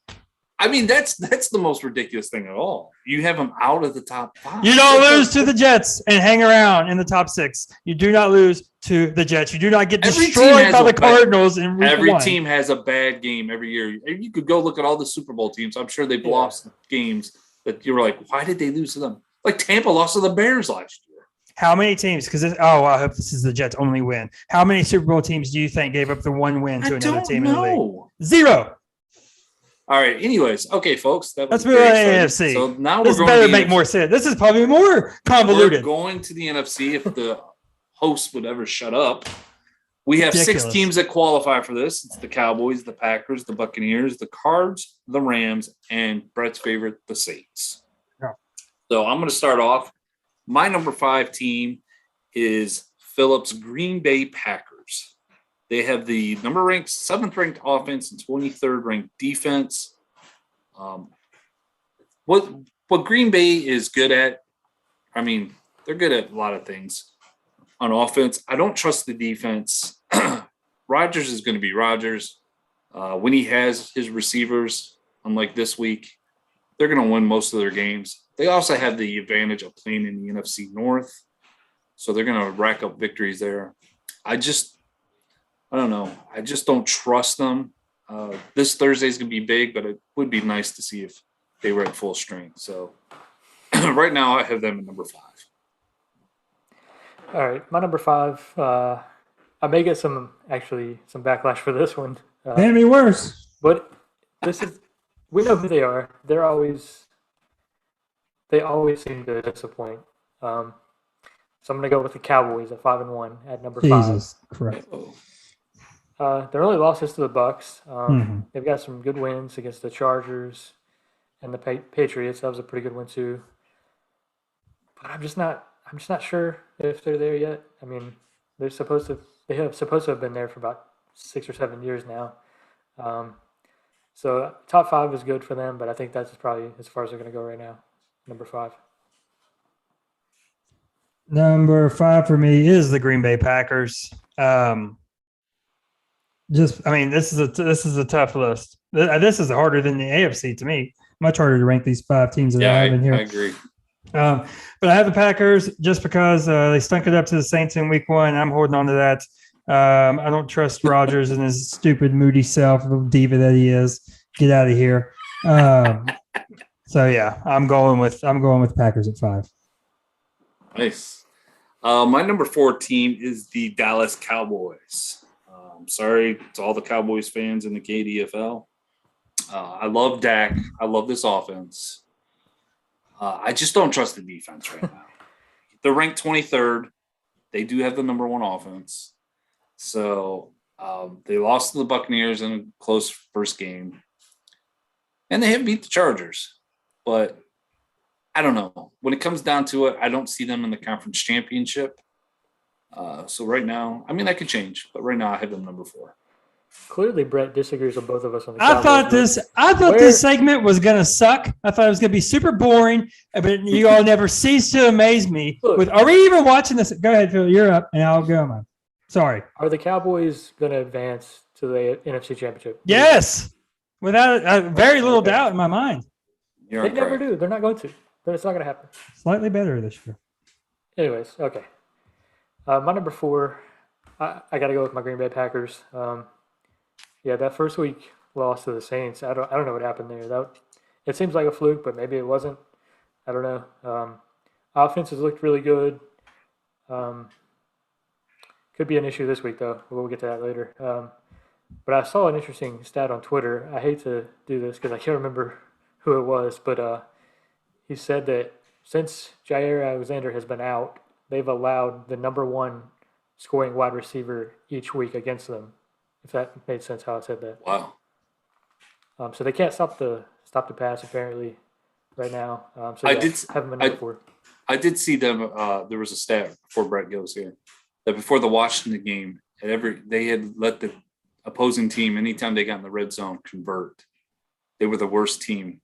I mean, that's the most ridiculous thing of all. You have them out of the top 5. You don't lose to the Jets and hang around in the top 6. You do not lose to the Jets. You do not get destroyed by the Cardinals in week 1. Every team has a bad game every year. You could go look at all the Super Bowl teams. I'm sure they've lost games that you were like, why did they lose to them? Like Tampa lost to the Bears last year. How many teams? Because I hope this is the Jets' only win. How many Super Bowl teams do you think gave up the one win to another team in the league? 0. All right. Anyways, okay, folks. Let's move on to the NFC. So now this better make more sense. This is probably more convoluted. We're going to the NFC if the host would ever shut up. We have 6 teams that qualify for this. It's the Cowboys, the Packers, the Buccaneers, the Cards, the Rams, and Brett's favorite, the Saints. Yeah. So I'm going to start off. My number 5 team is Phillips' Green Bay Packers. They have the 7th ranked offense and 23rd ranked defense. What Green Bay is good at, I mean, they're good at a lot of things. On offense, I don't trust the defense. Rodgers is going to be Rodgers. When he has his receivers, unlike this week, they're going to win most of their games. They also have the advantage of playing in the NFC North, so they're going to rack up victories there. I don't know. I just don't trust them. This Thursday is going to be big, but it would be nice to see if they were at full strength. So right now I have them at number 5. All right. My number 5, I may get some backlash for this one. Maybe worse. But we know who they are. They always seem to disappoint. So I'm going to go with the Cowboys at 5-1 at number 5. Jesus Christ. Their only losses to the Bucks. Mm-hmm. They've got some good wins against the Chargers and the Patriots. That was a pretty good win too. But I'm just not sure if they're there yet. I mean, they have supposed to have been there for about 6 or 7 years now. So top 5 is good for them, but I think that's probably as far as they're going to go right now. Number 5. Number 5 for me is the Green Bay Packers. This is a tough list. This is harder than the AFC to me. Much harder to rank these 5 teams that I have in here. I agree. But I have the Packers just because they stunk it up to the Saints in week 1. I'm holding on to that. I don't trust Rodgers and his stupid, moody self, little diva that he is. Get out of here. So yeah, I'm going with Packers at 5. Nice. My number 4 team is the Dallas Cowboys. Sorry to all the Cowboys fans in the KDFL. I love Dak. I love this offense. I just don't trust the defense right now. They're ranked 23rd. They do have the number 1 offense. So they lost to the Buccaneers in a close first game. And they have beat the Chargers. But I don't know. When it comes down to it, I don't see them in the conference championship. So right now, I mean, that could change. But right now, I have them number 4. Clearly, Brett disagrees with both of us on the Cowboys. I thought this segment was going to suck. I thought it was going to be super boring, but you all never cease to amaze me. Are we even watching this? Go ahead, Phil. You're up, and I'll go, man. Sorry. Are the Cowboys going to advance to the NFC Championship? Yes, without very little doubt in my mind. They never do. They're not going to. It's not going to happen. Slightly better this year. Anyways, okay. My number 4, I got to go with my Green Bay Packers. Yeah, that first week loss to the Saints. I don't know what happened there. It seems like a fluke, but maybe it wasn't. I don't know. Offenses looked really good. Could be an issue this week though. We'll get to that later. But I saw an interesting stat on Twitter. I hate to do this because I can't remember who it was, but he said that since Jair Alexander has been out, they've allowed the number 1 scoring wide receiver each week against them. If that made sense how I said that. Wow. So they can't stop the pass apparently right now. So I yeah, did have them in number 4. I did see them. There was a stat before Brett goes here that before the Washington game, they had let the opposing team anytime they got in the red zone convert. They were the worst team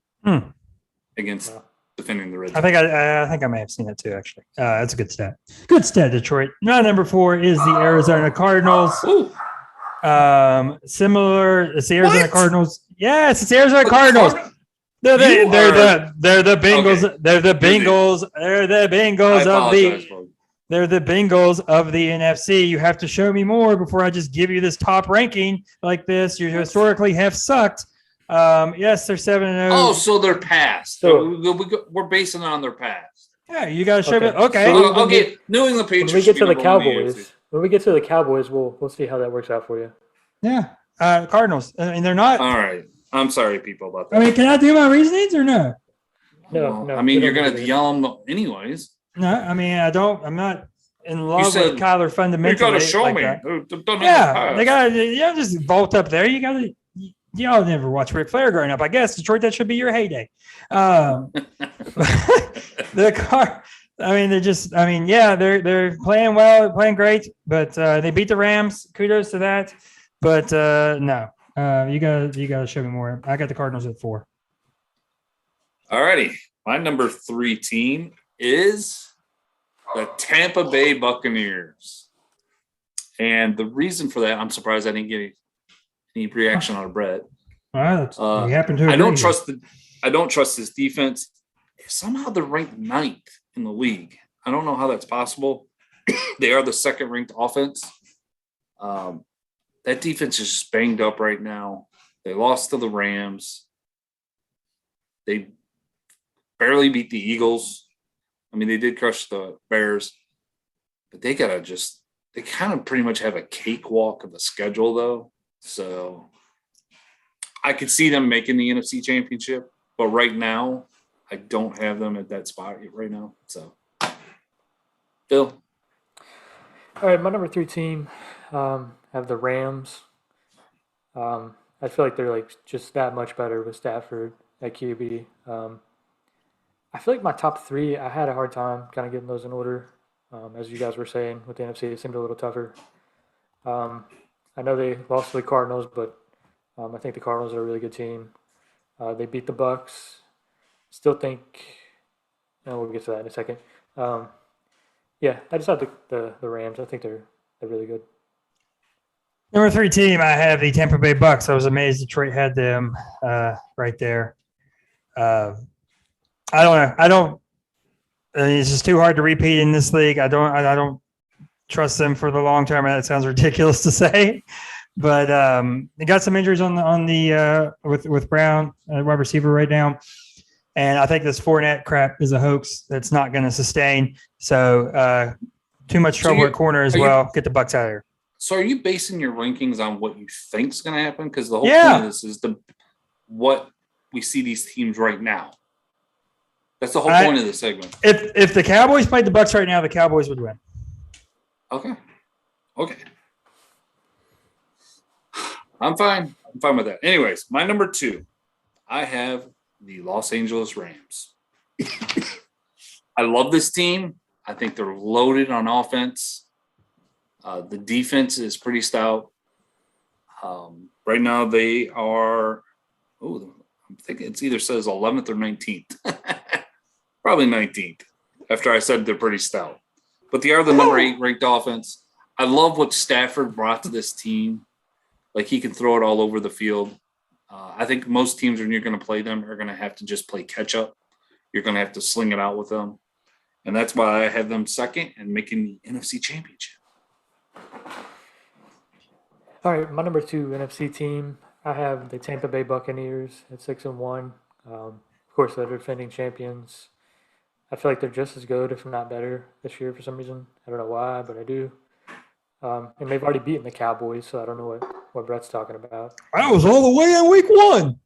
against defending the red zone. I think I may have seen that too. Actually, that's a good stat. Good stat, Detroit. My number 4 is the Arizona Cardinals. Ooh. Similar. It's the Arizona Cardinals. Yes, it's the Arizona Cardinals. They're the Bengals. Okay. They're the Bengals. They're the Bengals of the NFC. You have to show me more before I just give you this top ranking like this. You historically have sucked. Yes, they're 7-0. Oh, so they're past. So we're basing it on their past. Yeah, you got to show me. Okay. So, New England Patriots. When we get to the Cowboys, we'll see how that works out for you. Yeah, Cardinals. I mean, they're not. All right. I'm sorry, people, about that. I mean, can I do my reasonings or no? No. I mean, you're going to yell them anyways. No, I mean, I'm not in love with Kyler fundamentally. You got to show me. They got to just vault up there. You got to. Y'all never watched Ric Flair growing up. I guess Detroit, that should be your heyday. They're playing well, playing great, but they beat the Rams. Kudos to that. But no, you gotta show me more. I got the Cardinals at 4. All righty. My number 3 team is the Tampa Bay Buccaneers. And the reason for that, I'm surprised I didn't get any reaction on Brett. All right, we happen to. I don't trust this defense. Somehow they're ranked 9th in the league. I don't know how that's possible. They are the 2nd ranked offense. That defense is just banged up right now. They lost to the Rams. They barely beat the Eagles. I mean, they did crush the Bears, but they kind of pretty much have a cakewalk of a schedule though. So I could see them making the NFC Championship, but right now I don't have them at that spot right now. So, Phil. All right, my number 3 team have the Rams. I feel like they're like just that much better with Stafford at QB. I feel like my top three, I had a hard time kind of getting those in order. As you guys were saying, with the NFC, it seemed a little tougher. I know they lost to the Cardinals, but I think the Cardinals are a really good team. They beat the Bucks. Still think, and we'll get to that in a second. Yeah, I just had the Rams. I think they're really good. Number 3 team, I have the Tampa Bay Bucks. I was amazed Detroit had them right there. I don't know. It's just too hard to repeat in this league. I don't trust them for the long term. That sounds ridiculous to say, but they got some injuries on the with Brown, wide receiver right now, and I think this Fournette crap is a hoax that's not going to sustain. So too much trouble at corner as well. Get the Bucks out of here. So are you basing your rankings on what you think is going to happen? Because the whole point of this is what we see these teams right now. That's the whole point of the segment. If the Cowboys played the Bucks right now, the Cowboys would win. Okay. I'm fine with that. Anyways, my number 2, I have the Los Angeles Rams. I love this team. I think they're loaded on offense. The defense is pretty stout. Right now they are, I think it's either says 11th or 19th. Probably 19th, after I said they're pretty stout. But they are the number 8 ranked offense. I love what Stafford brought to this team. Like, he can throw it all over the field. I think most teams, when you're going to play them, are going to have to just play catch-up. You're going to have to sling it out with them. And that's why I have them second and making the NFC Championship. All right, my number 2 NFC team, I have the Tampa Bay Buccaneers at 6-1. Of course, they're defending champions. I feel like they're just as good, if not better, this year for some reason. I don't know why, but I do. And they've already beaten the Cowboys, so I don't know what Brett's talking about. That was all the way in week 1.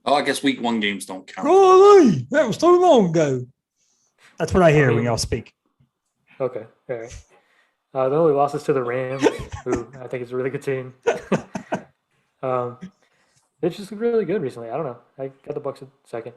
Oh, I guess week 1 games don't count. Oh, that was too long ago. That's what I hear when y'all speak. Okay, all right. The only losses to the Rams, who I think is a really good team. They've just been really good recently. I don't know. I got the Bucs at second.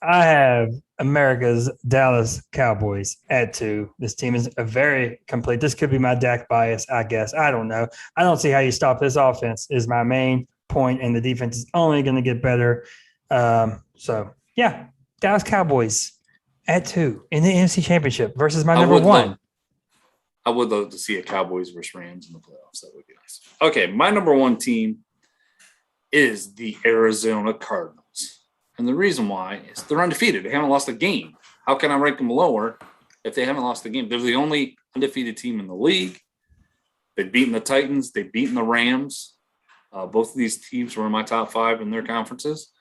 I have America's Dallas Cowboys at 2. This team is a very complete. This could be my Dak bias, I guess. I don't know. I don't see how you stop this offense is my main point, and the defense is only going to get better. So, yeah, Dallas Cowboys at 2 in the NFC Championship versus my number 1. I would love to see a Cowboys versus Rams in the playoffs. That would be nice. Okay, my number 1 team is the Arizona Cardinals. And the reason why is they're undefeated. They haven't lost a game. How can I rank them lower if they haven't lost a game? They're the only undefeated team in the league. They've beaten the Titans. They've beaten the Rams. Both of these teams were in my top 5 in their conferences.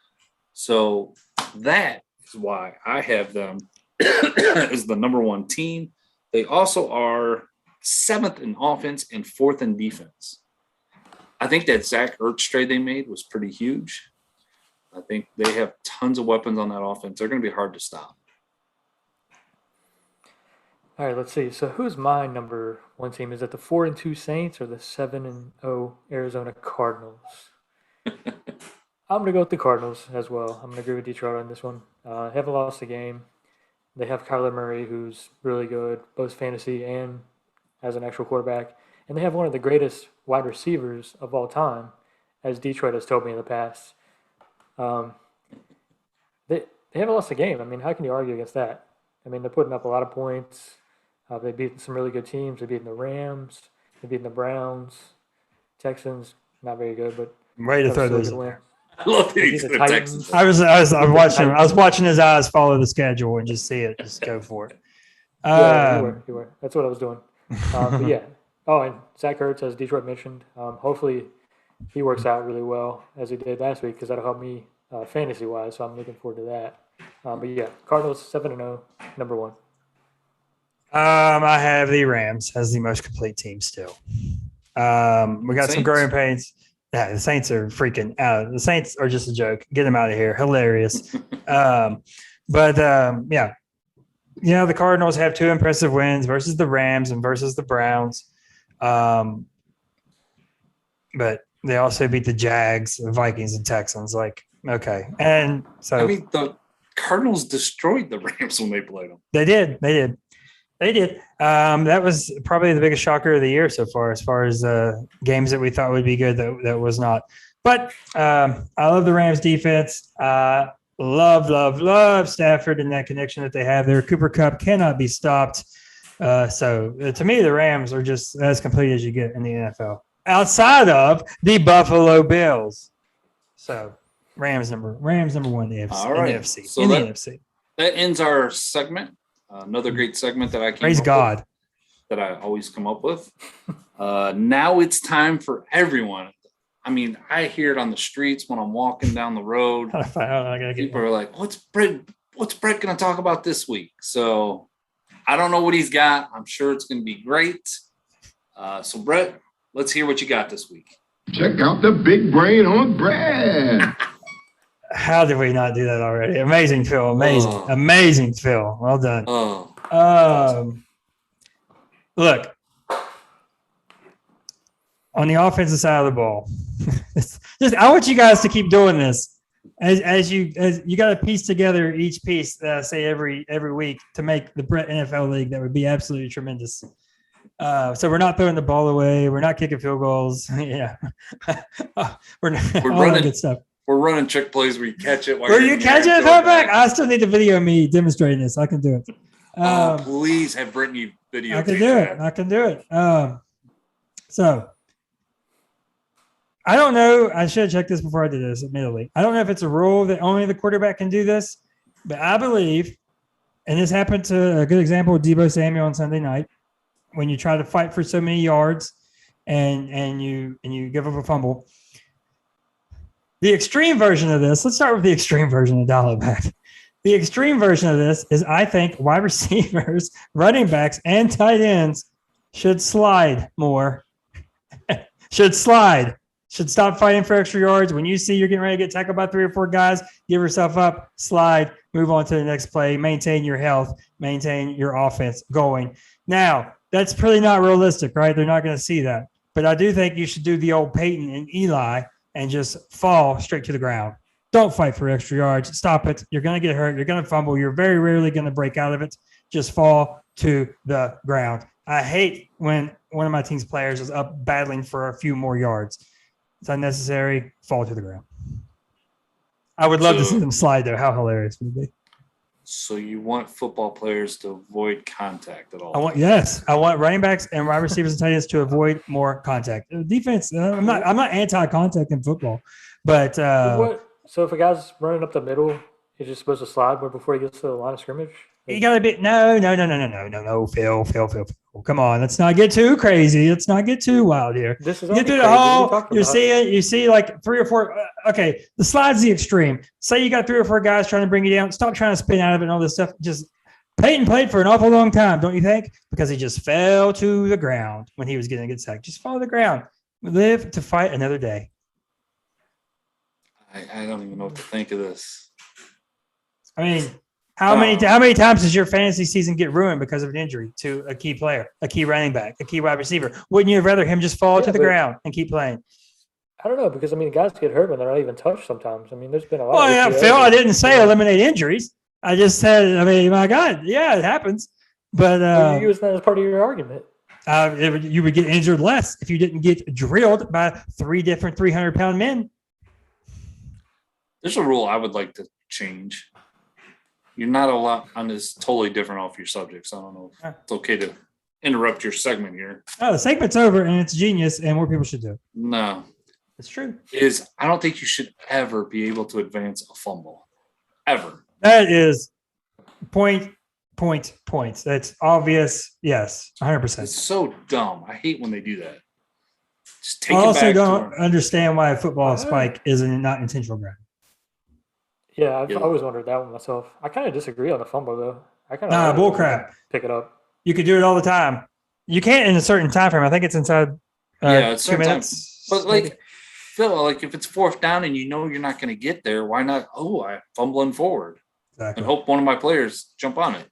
So that is why I have them as the number 1 team. They also are 7th in offense and 4th in defense. I think that Zach Ertz trade they made was pretty huge. I think they have tons of weapons on that offense. They're going to be hard to stop. All right, let's see. So who's my number 1 team? Is it the 4-2 Saints or the 7-0 Arizona Cardinals? I'm going to go with the Cardinals as well. I'm going to agree with Detroit on this one. Haven't lost a game. They have Kyler Murray, who's really good, both fantasy and as an actual quarterback. And they have one of the greatest wide receivers of all time, as Detroit has told me in the past. They haven't lost a game. I mean, how can you argue against that? I mean, they're putting up a lot of points. They've beaten some really good teams. They've beaten the Rams. They've beaten the Browns. Texans, not very good, but ready to throw those in there. I love that he said the Texans. I was watching his eyes follow the schedule and just see it. Just go for it. Yeah, you were. That's what I was doing. But yeah. Oh, and Zach Ertz, as Detroit mentioned, hopefully he works out really well as he did last week because that'll help me fantasy-wise, so I'm looking forward to that. But yeah, Cardinals 7-0, number 1. I have the Rams as the most complete team still. We got some growing pains. Yeah, the Saints are freaking out. The Saints are just a joke. Get them out of here. Hilarious. Yeah. The Cardinals have 2 impressive wins versus the Rams and versus the Browns. But they also beat the Jags, the Vikings, and Texans. Like, okay. And so I mean, the Cardinals destroyed the Rams when they played them. They did. That was probably the biggest shocker of the year so far as games that we thought would be good that was not. But I love the Rams defense. Love Stafford and that connection that they have there. Cooper Kupp cannot be stopped. So to me, the Rams are just as complete as you get in the NFL outside of the Buffalo Bills. So Rams number one in the NFC. All right. In the NFC. So in the NFC. That ends our segment. Another great segment that I came Praise up God. With, that I always come up with. Now it's time for everyone. I mean, I hear it on the streets when I'm walking down the road. People are like, what's Brett going to talk about this week? So I don't know what he's got. I'm sure it's going to be great. So Brett, let's hear what you got this week. Check out the big brain on Brett. How did we not do that already? Amazing, Phil. Amazing, Phil. Well done. Look, on the offensive side of the ball, I want you guys to keep doing this as you got to piece together each piece that I say every week to make the Brett NFL League. That would be absolutely tremendous. So we're not throwing the ball away. We're not kicking field goals. Yeah, we're running good stuff. We're running trick plays where you catch it. Where you catch it, throw it back. I still need to video me demonstrating this. I can do it. Please have Brittany video. I can do it. So I don't know. I should have checked this before I did this, admittedly. I don't know if it's a rule that only the quarterback can do this, but I believe, and this happened to a good example with Deebo Samuel on Sunday night, when you try to fight for so many yards and you give up a fumble. The extreme version of this, let's start with the extreme version and dial it back. The extreme version of this is I think wide receivers, running backs, and tight ends should slide more. Should stop fighting for extra yards. When you see you're getting ready to get tackled by 3 or 4 guys, give yourself up, slide, move on to the next play, maintain your health, maintain your offense going. Now, that's pretty not realistic, right? They're not going to see that. But I do think you should do the old Peyton and Eli and just fall straight to the ground. Don't fight for extra yards. Stop it. You're going to get hurt. You're going to fumble. You're very rarely going to break out of it. Just fall to the ground. I hate when one of my team's players is up battling for a few more yards. It's unnecessary. Fall to the ground. I would love to see them slide, though. How hilarious would it be? So you want football players to avoid contact at all? I want running backs and wide receivers and tight ends to avoid more contact. Defense. I'm not anti-contact in football, but so if a guy's running up the middle, he's just supposed to slide before he gets to the line of scrimmage. You gotta be no, Phil. Come on, let's not get too crazy. Let's not get too wild here. This is get through the hole. You see like 3 or 4. Okay, the slide's the extreme. Say you got 3 or 4 guys trying to bring you down. Stop trying to spin out of it and all this stuff. Just Peyton played for an awful long time, don't you think? Because he just fell to the ground when he was getting a good sack. Just fall to the ground. Live to fight another day. I don't even know what to think of this. I mean, how many times does your fantasy season get ruined because of an injury to a key player, a key running back, a key wide receiver? Wouldn't you rather him just fall to the ground and keep playing? I don't know, because guys get hurt when they're not even touched sometimes. There's been a lot. Well, yeah, Phil, I didn't say eliminate injuries. I just said, my God, yeah, it happens. But you used that as part of your argument. You would get injured less if you didn't get drilled by 3 different 300-pound men. There's a rule I would like to change. You're not allowed on this totally different off your subjects. I don't know if it's okay to interrupt your segment here. Oh, the segment's over and it's genius and more people should do it. No. It's true. I don't think you should ever be able to advance a fumble. Ever. That is point. That's obvious. Yes, 100%. It's so dumb. I hate when they do that. Just take I it also back don't understand why a football spike is not intentional ground. Yeah, I've always wondered that one myself. I kind of disagree on the fumble, though. Bull crap. Pick it up. You could do it all the time. You can't in a certain time frame. I think it's inside it's 2 minutes. But Phil, if it's 4th down and you know you're not going to get there, why not? I'm fumbling forward and hope one of my players jump on it.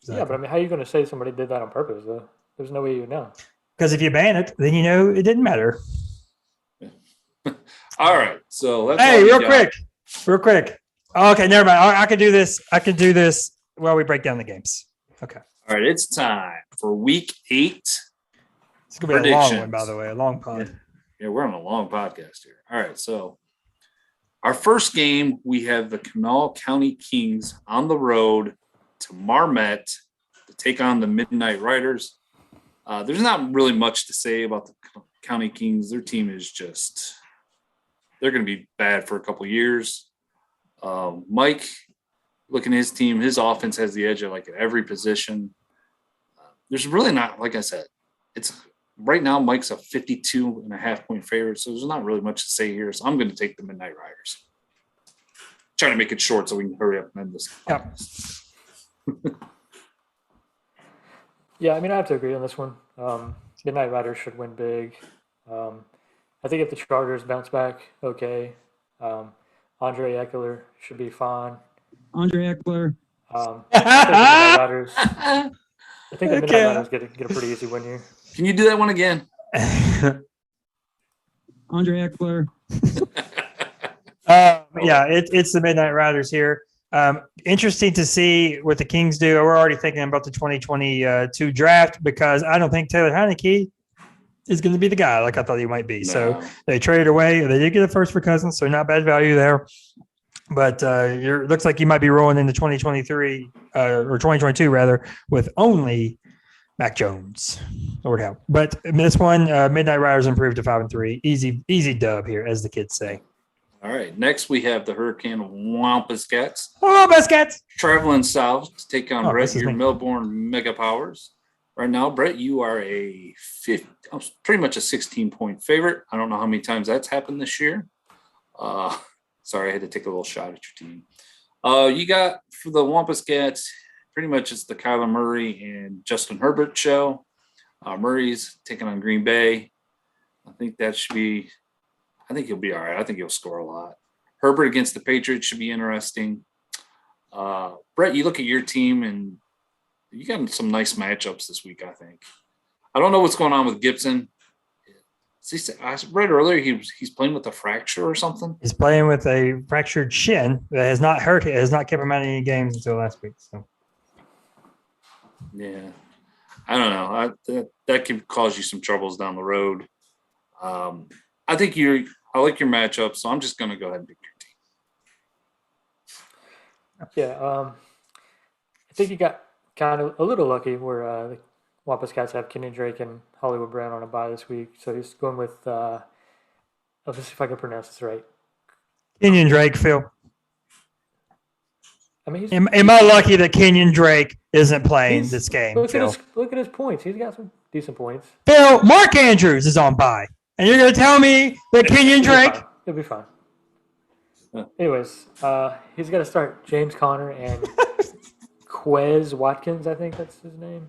Exactly. Yeah, but how are you going to say somebody did that on purpose, though? There's no way you know. Because if you ban it, then you know it didn't matter. Yeah. All right. So let's. Hey, real quick. Okay, never mind. I can do this. I can do this while we break down the games. Okay. All right. It's time for week 8. It's going to be a long one, by the way. A long pod. Yeah, we're on a long podcast here. All right. So our first game, we have the Kanawha County Kings on the road to Marmet to take on the Midnight Riders. There's not really much to say about the County Kings. Their team is just – they're going to be bad for a couple years. Mike, looking at his team, his offense has the edge at every position. There's really not – like I said, it's – right now Mike's a 52.5-point favorite, so there's not really much to say here. So I'm going to take the Midnight Riders. Trying to make it short so we can hurry up and end this. Yep. Yeah, I mean, I have to agree on this one. Midnight Riders should win big. I think if the Chargers bounce back, okay. Andre Eckler should be fine. Andre Eckler. I think the Midnight Riders get a pretty easy win here. Can you do that one again? Andre Eckler. Yeah, it's the Midnight Riders here. Interesting to see what the Kings do. We're already thinking about the 2022 draft because I don't think Taylor Heineke is going to be the guy like I thought he might be. No. So they traded away. They did get a first for Cousins, so not bad value there. But looks like you might be rolling into 2023 or 2022 rather with only Mac Jones. Lord help. But this one, Midnight Riders improved to 5-3. Easy dub here, as the kids say. All right. Next, we have the Hurricane Wampus Cats. Wampus Cats. Traveling south to take on Brett, your Melbourne Mega Powers. Right now, Brett, you are pretty much a 16-point favorite. I don't know how many times that's happened this year. Sorry, I had to take a little shot at your team. You got, for the Wampus Cats, pretty much it's the Kyler Murray and Justin Herbert show. Murray's taking on Green Bay. I think he'll be all right. I think he'll score a lot. Herbert against the Patriots should be interesting. Brett, you look at your team, and you got some nice matchups this week, I think. I don't know what's going on with Gibson. I read earlier he's playing with a fracture or something. He's playing with a fractured shin that has not hurt. It has not kept him out of any games until last week. So, yeah, I don't know. That could cause you some troubles down the road. I like your matchup, so I'm just going to go ahead and pick your team. Yeah, I think you got kind of a little lucky where the Wampus Cats have Kenyon Drake and Hollywood Brown on a bye this week. So he's going with, let's see if I can pronounce this right. Kenyon Drake, Phil. I mean, am I lucky that Kenyon Drake isn't playing this game? Look at his points. He's got some decent points. Phil, Mark Andrews is on bye. And you're going to tell me that Kenyon Drake? It'll be fine. Anyways, he's got to start James Conner and Quez Watkins, I think that's his name.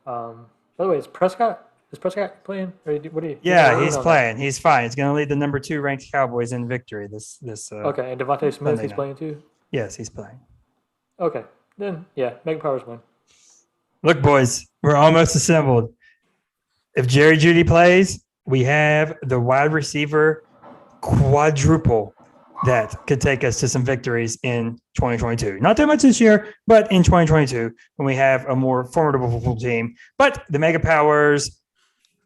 By the way, is Prescott playing? Or yeah, he's playing. He's fine. He's going to lead the number 2 ranked Cowboys in victory. Okay, and Devontae Smith is playing too? Yes, he's playing. Okay, then, yeah, Mega Powers win. Look, boys, we're almost assembled. If Jerry Jeudy plays, we have the wide receiver quadruple that could take us to some victories in 2022. Not too much this year, but in 2022, when we have a more formidable team. But the Mega Powers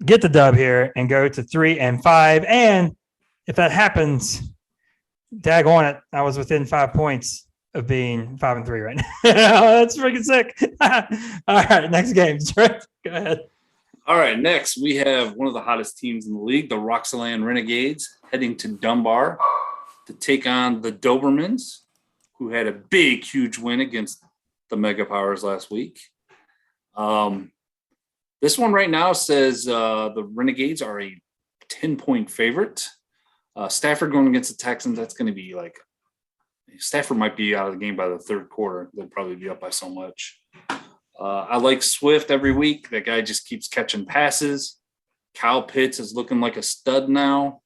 get the dub here and go to 3-5. And if that happens, dag on it, I was within 5 points of being 5-3 right now. That's freaking sick. All right, next game. Go ahead. All right, next we have one of the hottest teams in the league, the Roxaland Renegades, heading to Dunbar to take on the Dobermans, who had a big, huge win against the Mega Powers last week. This one right now says the Renegades are a 10-point favorite. Stafford going against the Texans, that's going to be Stafford might be out of the game by the third quarter. They'll probably be up by so much. I like Swift every week. That guy just keeps catching passes. Kyle Pitts is looking like a stud now.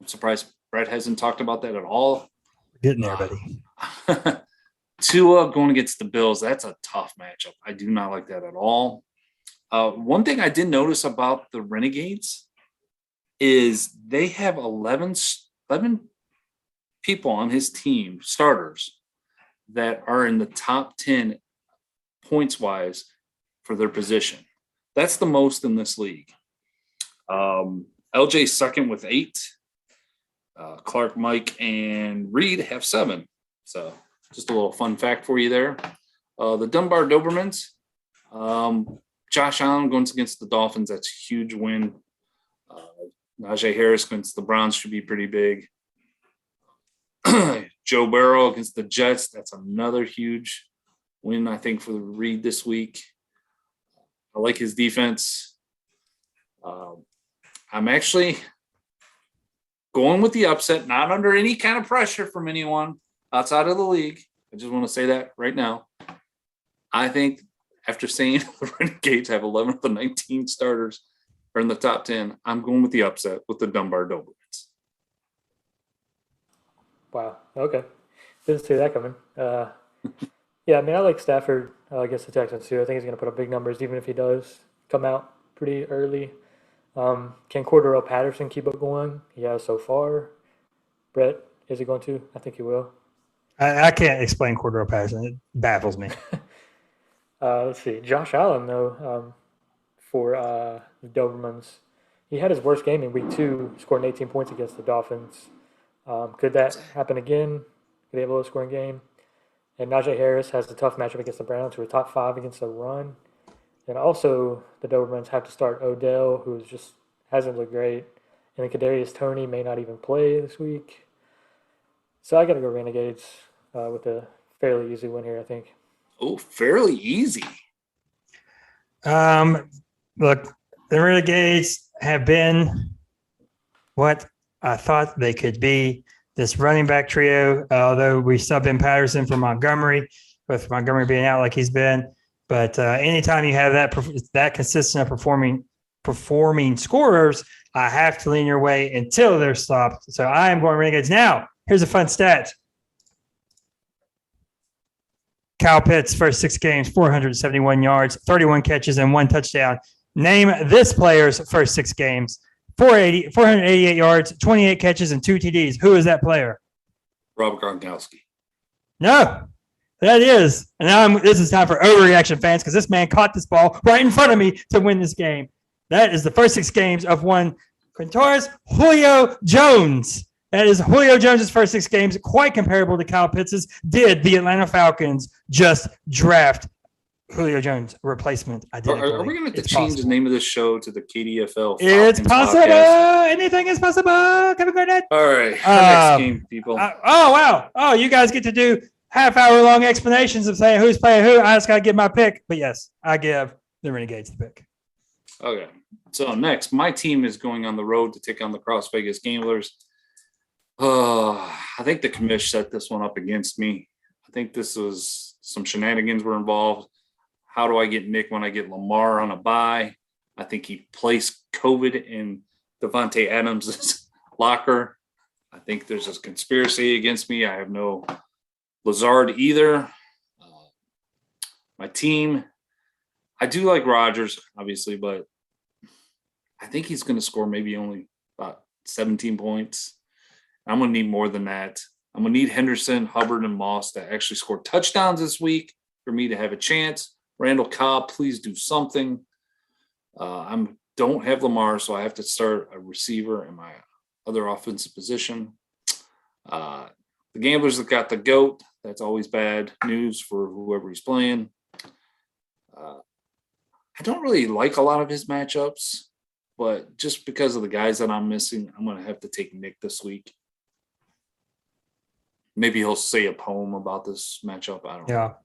I'm surprised Brett hasn't talked about that at all. Getting there, buddy. Tua going against the Bills. That's a tough matchup. I do not like that at all. One thing I did notice about the Renegades is they have 11 people on his team, starters, that are in the top 10 points-wise for their position. That's the most in this league. LJ's second with 8. Clark, Mike, and Reed have 7. So just a little fun fact for you there. The Dunbar Dobermans, Josh Allen going against the Dolphins. That's a huge win. Najee Harris against the Browns should be pretty big. Joe Burrow against the Jets. That's another huge win, I think, for the Reed this week. I like his defense. I'm actually going with the upset, not under any kind of pressure from anyone outside of the league. I just want to say that right now. I think after saying the Renegades have 11 of the 19 starters are in the top 10, I'm going with the upset with the Dunbar Dobermans. Wow. Okay. Didn't see that coming. Yeah, I mean, I like Stafford against the Texans too. I think he's going to put up big numbers, even if he does come out pretty early. Can Cordero Patterson keep up going? He has so far. Brett, is he going to? I think he will. I can't explain Cordero Patterson. It baffles me. Let's see. Josh Allen, though, for the Dobermans, he had his worst game in week 2, scoring 18 points against the Dolphins. Could that happen again? Could they have a low-scoring game? And Najee Harris has a tough matchup against the Browns, who are top 5 against the run. And also, the Dobermans have to start Odell, who just hasn't looked great. And then Kadarius Toney may not even play this week. So I got to go Renegades with a fairly easy win here, I think. Oh, fairly easy. Look, the Renegades have been what I thought they could be. This running back trio, although we subbed in Patterson for Montgomery, with Montgomery being out like he's been. But anytime you have that consistent of performing scorers, I have to lean your way until they're stopped. So I am going Renegades. Now, here's a fun stat. Kyle Pitts, first 6 games, 471 yards, 31 catches, and 1 touchdown. Name this player's first 6 games. 488 yards, 28 catches, and 2 TDs. Who is that player? Robert Gronkowski. No, that is. And now this is time for overreaction, fans, because this man caught this ball right in front of me to win this game. That is the first 6 games of one Quintorris Julio Jones. That is Julio Jones' first 6 games, quite comparable to Kyle Pitts'. Did the Atlanta Falcons just draft Julio Jones replacement? Are we going to have to change the name of this show to the KDFL? It's possible. Podcast? Anything is possible. Kevin Garnett. All right. Next game, people. Oh, wow. Oh, you guys get to do half-hour-long explanations of saying who's playing who. I just got to give my pick. But, yes, I give the Renegades the pick. Okay. So, next, my team is going on the road to take on the Cross Vegas Gamblers. I think the commish set this one up against me. I think this was some shenanigans were involved. How do I get Nick when I get Lamar on a bye? I think he placed COVID in Devontae Adams' locker. I think there's a conspiracy against me. I have no Lazard either. My team, I do like Rodgers, obviously, but I think he's going to score maybe only about 17 points. I'm going to need more than that. I'm going to need Henderson, Hubbard, and Moss to actually score touchdowns this week for me to have a chance. Randall Cobb, please do something. I don't have Lamar, so I have to start a receiver in my other offensive position. The Gamblers have got the GOAT. That's always bad news for whoever he's playing. I don't really like a lot of his matchups, but just because of the guys that I'm missing, I'm going to have to take Nick this week. Maybe he'll say a poem about this matchup. I don't know.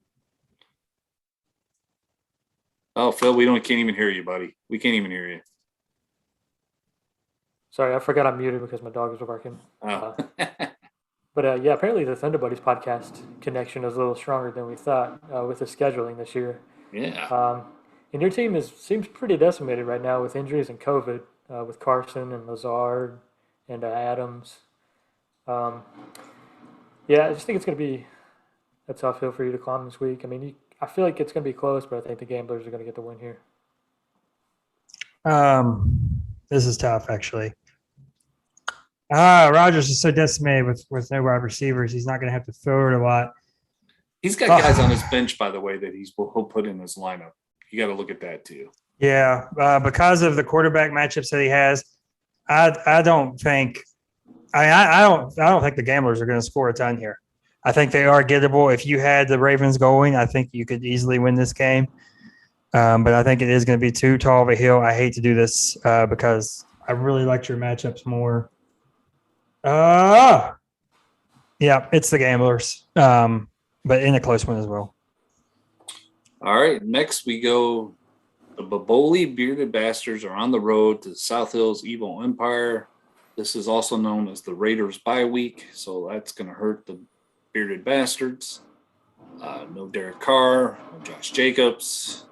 Oh, Phil, can't even hear you, buddy. We can't even hear you. Sorry, I forgot I'm muted because my dog was barking. Oh. But yeah, apparently the Thunder Buddies podcast connection is a little stronger than we thought with the scheduling this year. Yeah. And your team seems pretty decimated right now with injuries and COVID, with Carson and Lazard and Adams. Yeah, I just think it's going to be a tough hill for you to climb this week. I mean, I feel like it's going to be close, but I think the Gamblers are going to get the win here. This is tough, actually. Rodgers is so decimated with no wide receivers. He's not going to have to throw it a lot. He's got guys on his bench, by the way, that he'll put in his lineup. You got to look at that too. Yeah, because of the quarterback matchups that he has, I don't think I don't think the Gamblers are going to score a ton here. I think they are gettable. If you had the Ravens going, I think you could easily win this game. But I think it is going to be too tall of a hill. I hate to do this because I really liked your matchups more. Yeah, it's the Gamblers, but in a close one as well. All right, next we go. The Baboli Bearded Bastards are on the road to South Hills Evil Empire. This is also known as the Raiders bye week, so that's going to hurt the Bearded Bastards. No Derek Carr, no Josh Jacobs.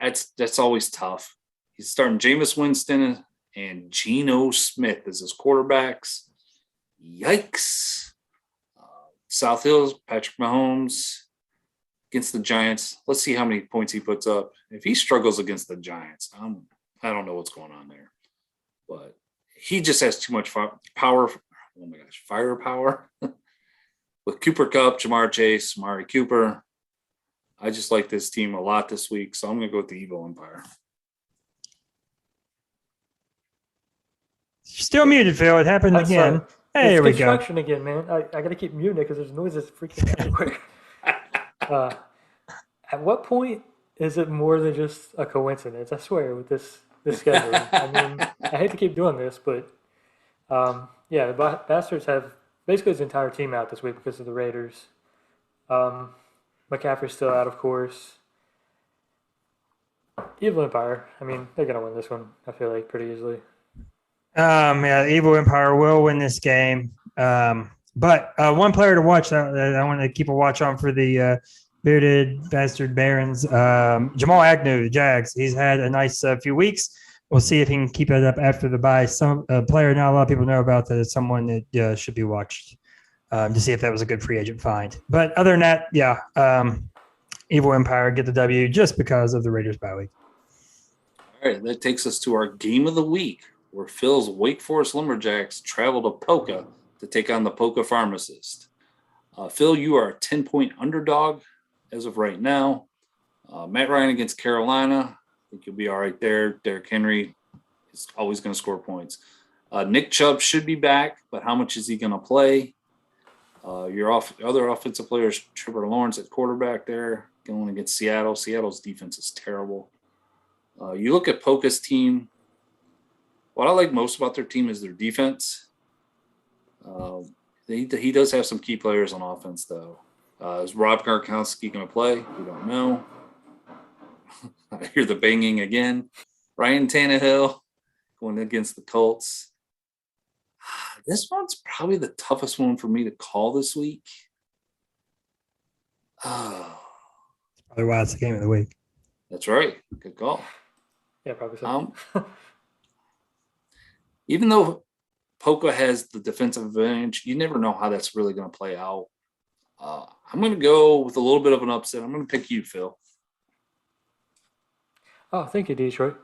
That's always tough. He's starting Jameis Winston and Geno Smith as his quarterbacks. Yikes. South Hills, Patrick Mahomes against the Giants. Let's see how many points he puts up. If he struggles against the Giants, I don't know what's going on there. But he just has too much power. Oh my gosh, firepower. With Cooper Kupp, Jamar Chase, Amari Cooper. I just like this team a lot this week, so I'm going to go with the Evil Empire. Still muted, Phil. It happened again. Hey, here we go. Construction again, man. I got to keep muting it because there's noises freaking everywhere. At what point is it more than just a coincidence? I swear, with this schedule. I mean, I hate to keep doing this, but the Bastards have basically his entire team out this week because of the Raiders. McCaffrey's still out, of course. Evil Empire. I mean, they're gonna win this one. I feel like pretty easily. Evil Empire will win this game. But one player to watch that I want to keep a watch on for the Bearded Bastard Barons, Jamal Agnew, the Jags. He's had a nice few weeks. We'll see if he can keep it up after the bye. Some player not a lot of people know about that is someone that should be watched to see if that was a good free agent find. But other than that, Evil Empire get the W just because of the Raiders bye week. All right, that takes us to our game of the week, where Phil's Wake Forest Lumberjacks travel to Polka to take on the Polka Pharmacist. Phil, you are a 10-point underdog as of right now. Matt Ryan against Carolina. I think you'll be all right there. Derrick Henry is always going to score points. Nick Chubb should be back, but how much is he going to play? Your other offensive players, Trevor Lawrence at quarterback there, going against Seattle. Seattle's defense is terrible. You look at Polka's team. What I like most about their team is their defense. He does have some key players on offense, though. Is Rob Gronkowski going to play? We don't know. I hear the banging again. Ryan Tannehill going against the Colts. This one's probably the toughest one for me to call this week. That's probably why it's the game of the week. That's right. Good call. Yeah, probably so. Even though Polka has the defensive advantage, you never know how that's really going to play out. I'm going to go with a little bit of an upset. I'm going to pick you, Phil. Oh, thank you, Detroit.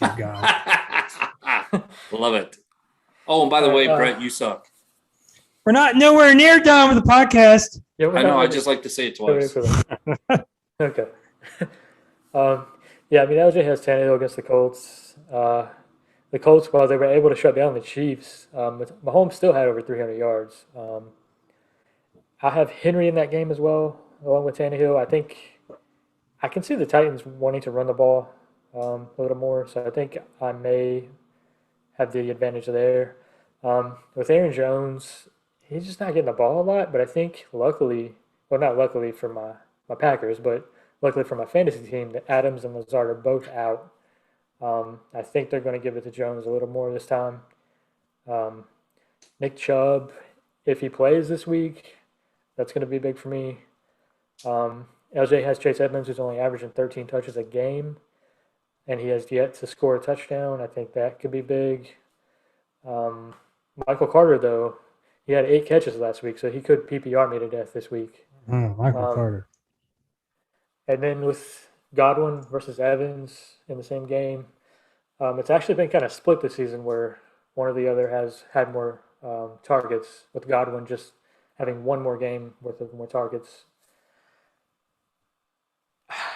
Oh, God. Love it. Oh, and by the way, Brett, you suck. We're not nowhere near done with the podcast. Yeah, I know. I just like to say it twice. Okay. I mean, LJ has Tannehill against the Colts. The Colts, while they were able to shut down the Chiefs, Mahomes still had over 300 yards. I have Henry in that game as well, along with Tannehill. I think I can see the Titans wanting to run the ball a little more, so I think I may have the advantage there. With Aaron Jones, he's just not getting the ball a lot, but I think luckily, well, not luckily for my Packers, but luckily for my fantasy team, that Adams and Lazard are both out. I think they're going to give it to Jones a little more this time. Nick Chubb, if he plays this week, that's going to be big for me. LJ has Chase Edmonds, who's only averaging 13 touches a game, and he has yet to score a touchdown. I think that could be big. Michael Carter, though, he had 8 catches last week, so he could PPR me to death this week. Michael Carter. And then with Godwin versus Evans in the same game, It's actually been kind of split this season where one or the other has had more targets, with Godwin just having one more game worth of more targets.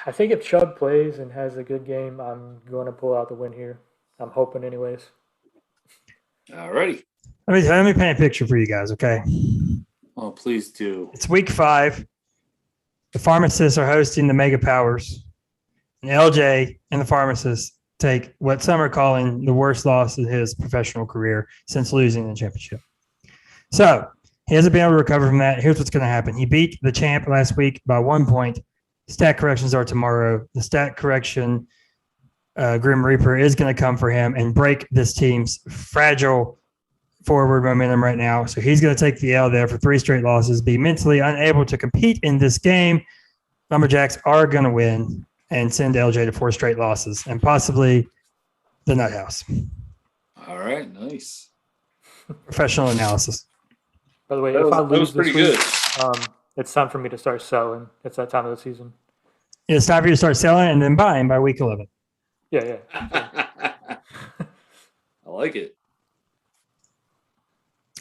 I think if Chubb plays and has a good game, I'm going to pull out the win here. I'm hoping anyways. All righty. Let me paint a picture for you guys, okay? Oh, please do. It's week 5. The pharmacists are hosting the Mega Powers. And LJ and the pharmacists take what some are calling the worst loss of his professional career since losing the championship. So he hasn't been able to recover from that. Here's what's going to happen. He beat the champ last week by 1 point. Stat corrections are tomorrow. The stat correction, Grim Reaper, is going to come for him and break this team's fragile forward momentum right now. So he's going to take the L there for 3 straight losses, be mentally unable to compete in this game. Lumberjacks are going to win and send LJ to 4 straight losses and possibly the nut house. All right, nice. Professional analysis. By the way, That if I was lose pretty this week, it's time for me to start selling. It's that time of the season. It's time for you to start selling and then buying by week 11. Yeah. I like it.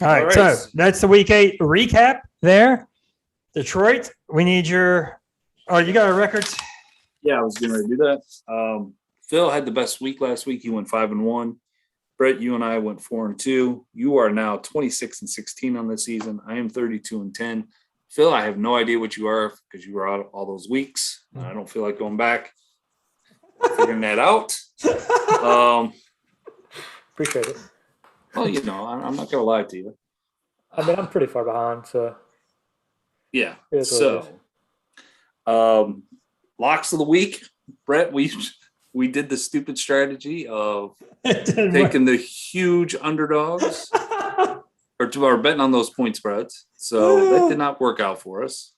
All right, so that's the week 8 recap there. Detroit, we need your – oh, you got our records? Yeah, I was going to do that. Phil had the best week last week. He went 5-1. Brett, you and I went 4-2. You are now 26-16 on the season. I am 32-10. Phil, I have no idea what you are because you were out all those weeks. I don't feel like going back, figuring that out. Appreciate it. Well, you know, I'm not going to lie to you. I mean, I'm pretty far behind, so. Yeah. It is what So, locks of the week. Brett, we did the stupid strategy of taking the huge underdogs or betting on those point spreads. So that did not work out for us.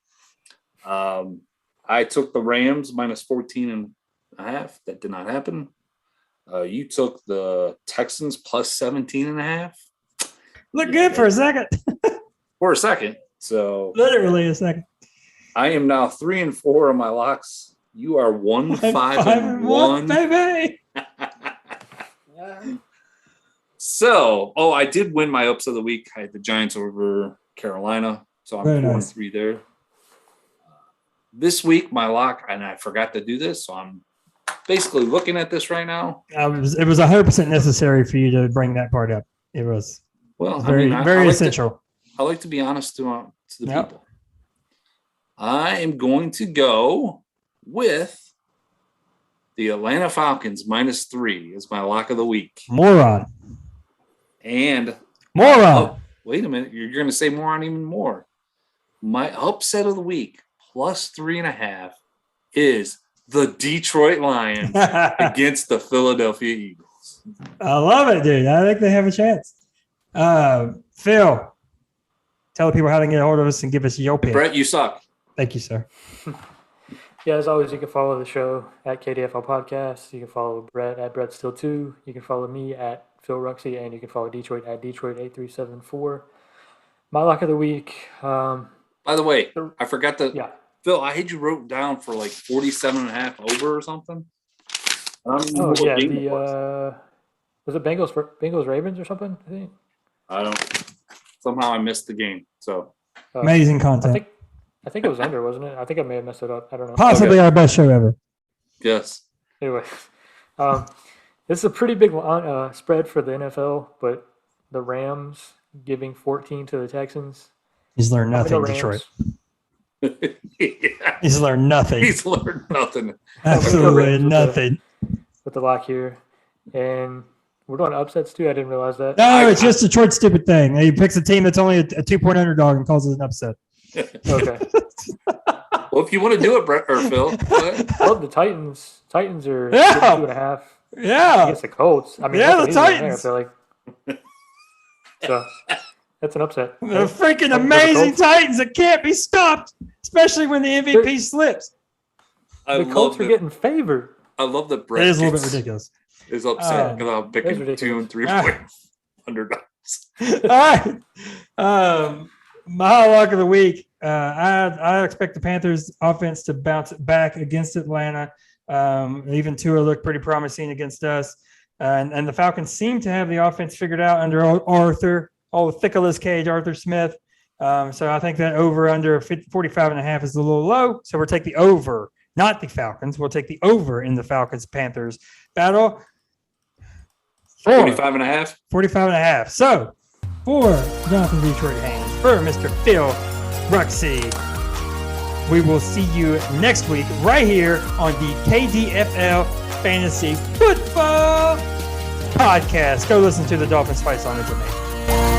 I took the Rams minus 14.5. That did not happen. You took the Texans plus 17.5. Look good for a second. For a second. So Literally a second. I am now 3-4 on my locks. You are 1-5-1, baby. So, I did win my ups of the week. I had the Giants over Carolina, so I'm 4-3 there. This week, my lock, and I forgot to do this, so I'm basically looking at this right now. It was 100% necessary for you to bring that part up. It was very essential. I like to be honest to the people. I am going to go with the Atlanta Falcons minus 3 as my lock of the week. Moron. And wait a minute. You're going to say moron even more. My upset of the week plus 3.5 is the Detroit Lions against the Philadelphia Eagles. I love it, dude. I think they have a chance. Phil, tell the people how to get a hold of us and give us your pick. Brett, you suck. Thank you, sir. Yeah, as always, you can follow the show at KDFL Podcast. You can follow Brett at BrettStill2. You can follow me at Phil Ruxy, and you can follow Detroit at Detroit8374. My lock of the week. By the way, I forgot to. Yeah. Phil, I had you wrote down for like 47.5 over or something. Was it Bengals Ravens or something? I think. I don't. Somehow I missed the game. So amazing content. I think it was under, wasn't it? I think I may have messed it up. I don't know. Possibly our best show ever. Yes. Anyway, this is a pretty big spread for the NFL, but the Rams giving 14 to the Texans. He's learned nothing, Detroit. Yeah. He's learned nothing. He's learned nothing. Absolutely nothing. With the lock here. And we're doing upsets too. I didn't realize that. No, it's just Detroit's stupid thing. He picks a team that's only a 2-point underdog and calls it an upset. Okay. Well, if you want to do it, Brett or Phil. Well, the Titans are 2.5. Yeah. Against the Colts. I mean, the Titans. There, I feel like. So that's an upset. The freaking amazing Titans that can't be stopped, especially when the MVP slips. The Colts are getting favored. I love that Brett. It is a little bit ridiculous. Is upset because I'm picking 2 and 3 point underdogs. All right. My lock of the week. I expect the Panthers offense to bounce back against Atlanta. Even Tua looked pretty promising against us. And the Falcons seem to have the offense figured out under Arthur, Thickless Cage, Arthur Smith. So I think that over under 45.5 is a little low. So we'll take the over, not the Falcons. We'll take the over in the Falcons-Panthers battle. 45.5. 45.5. So for Jonathan Detroit Haynes, for Mr. Phil Ruxey, we will see you next week right here on the KDFL Fantasy Football Podcast. Go listen to the Dolphins fight song. It's amazing.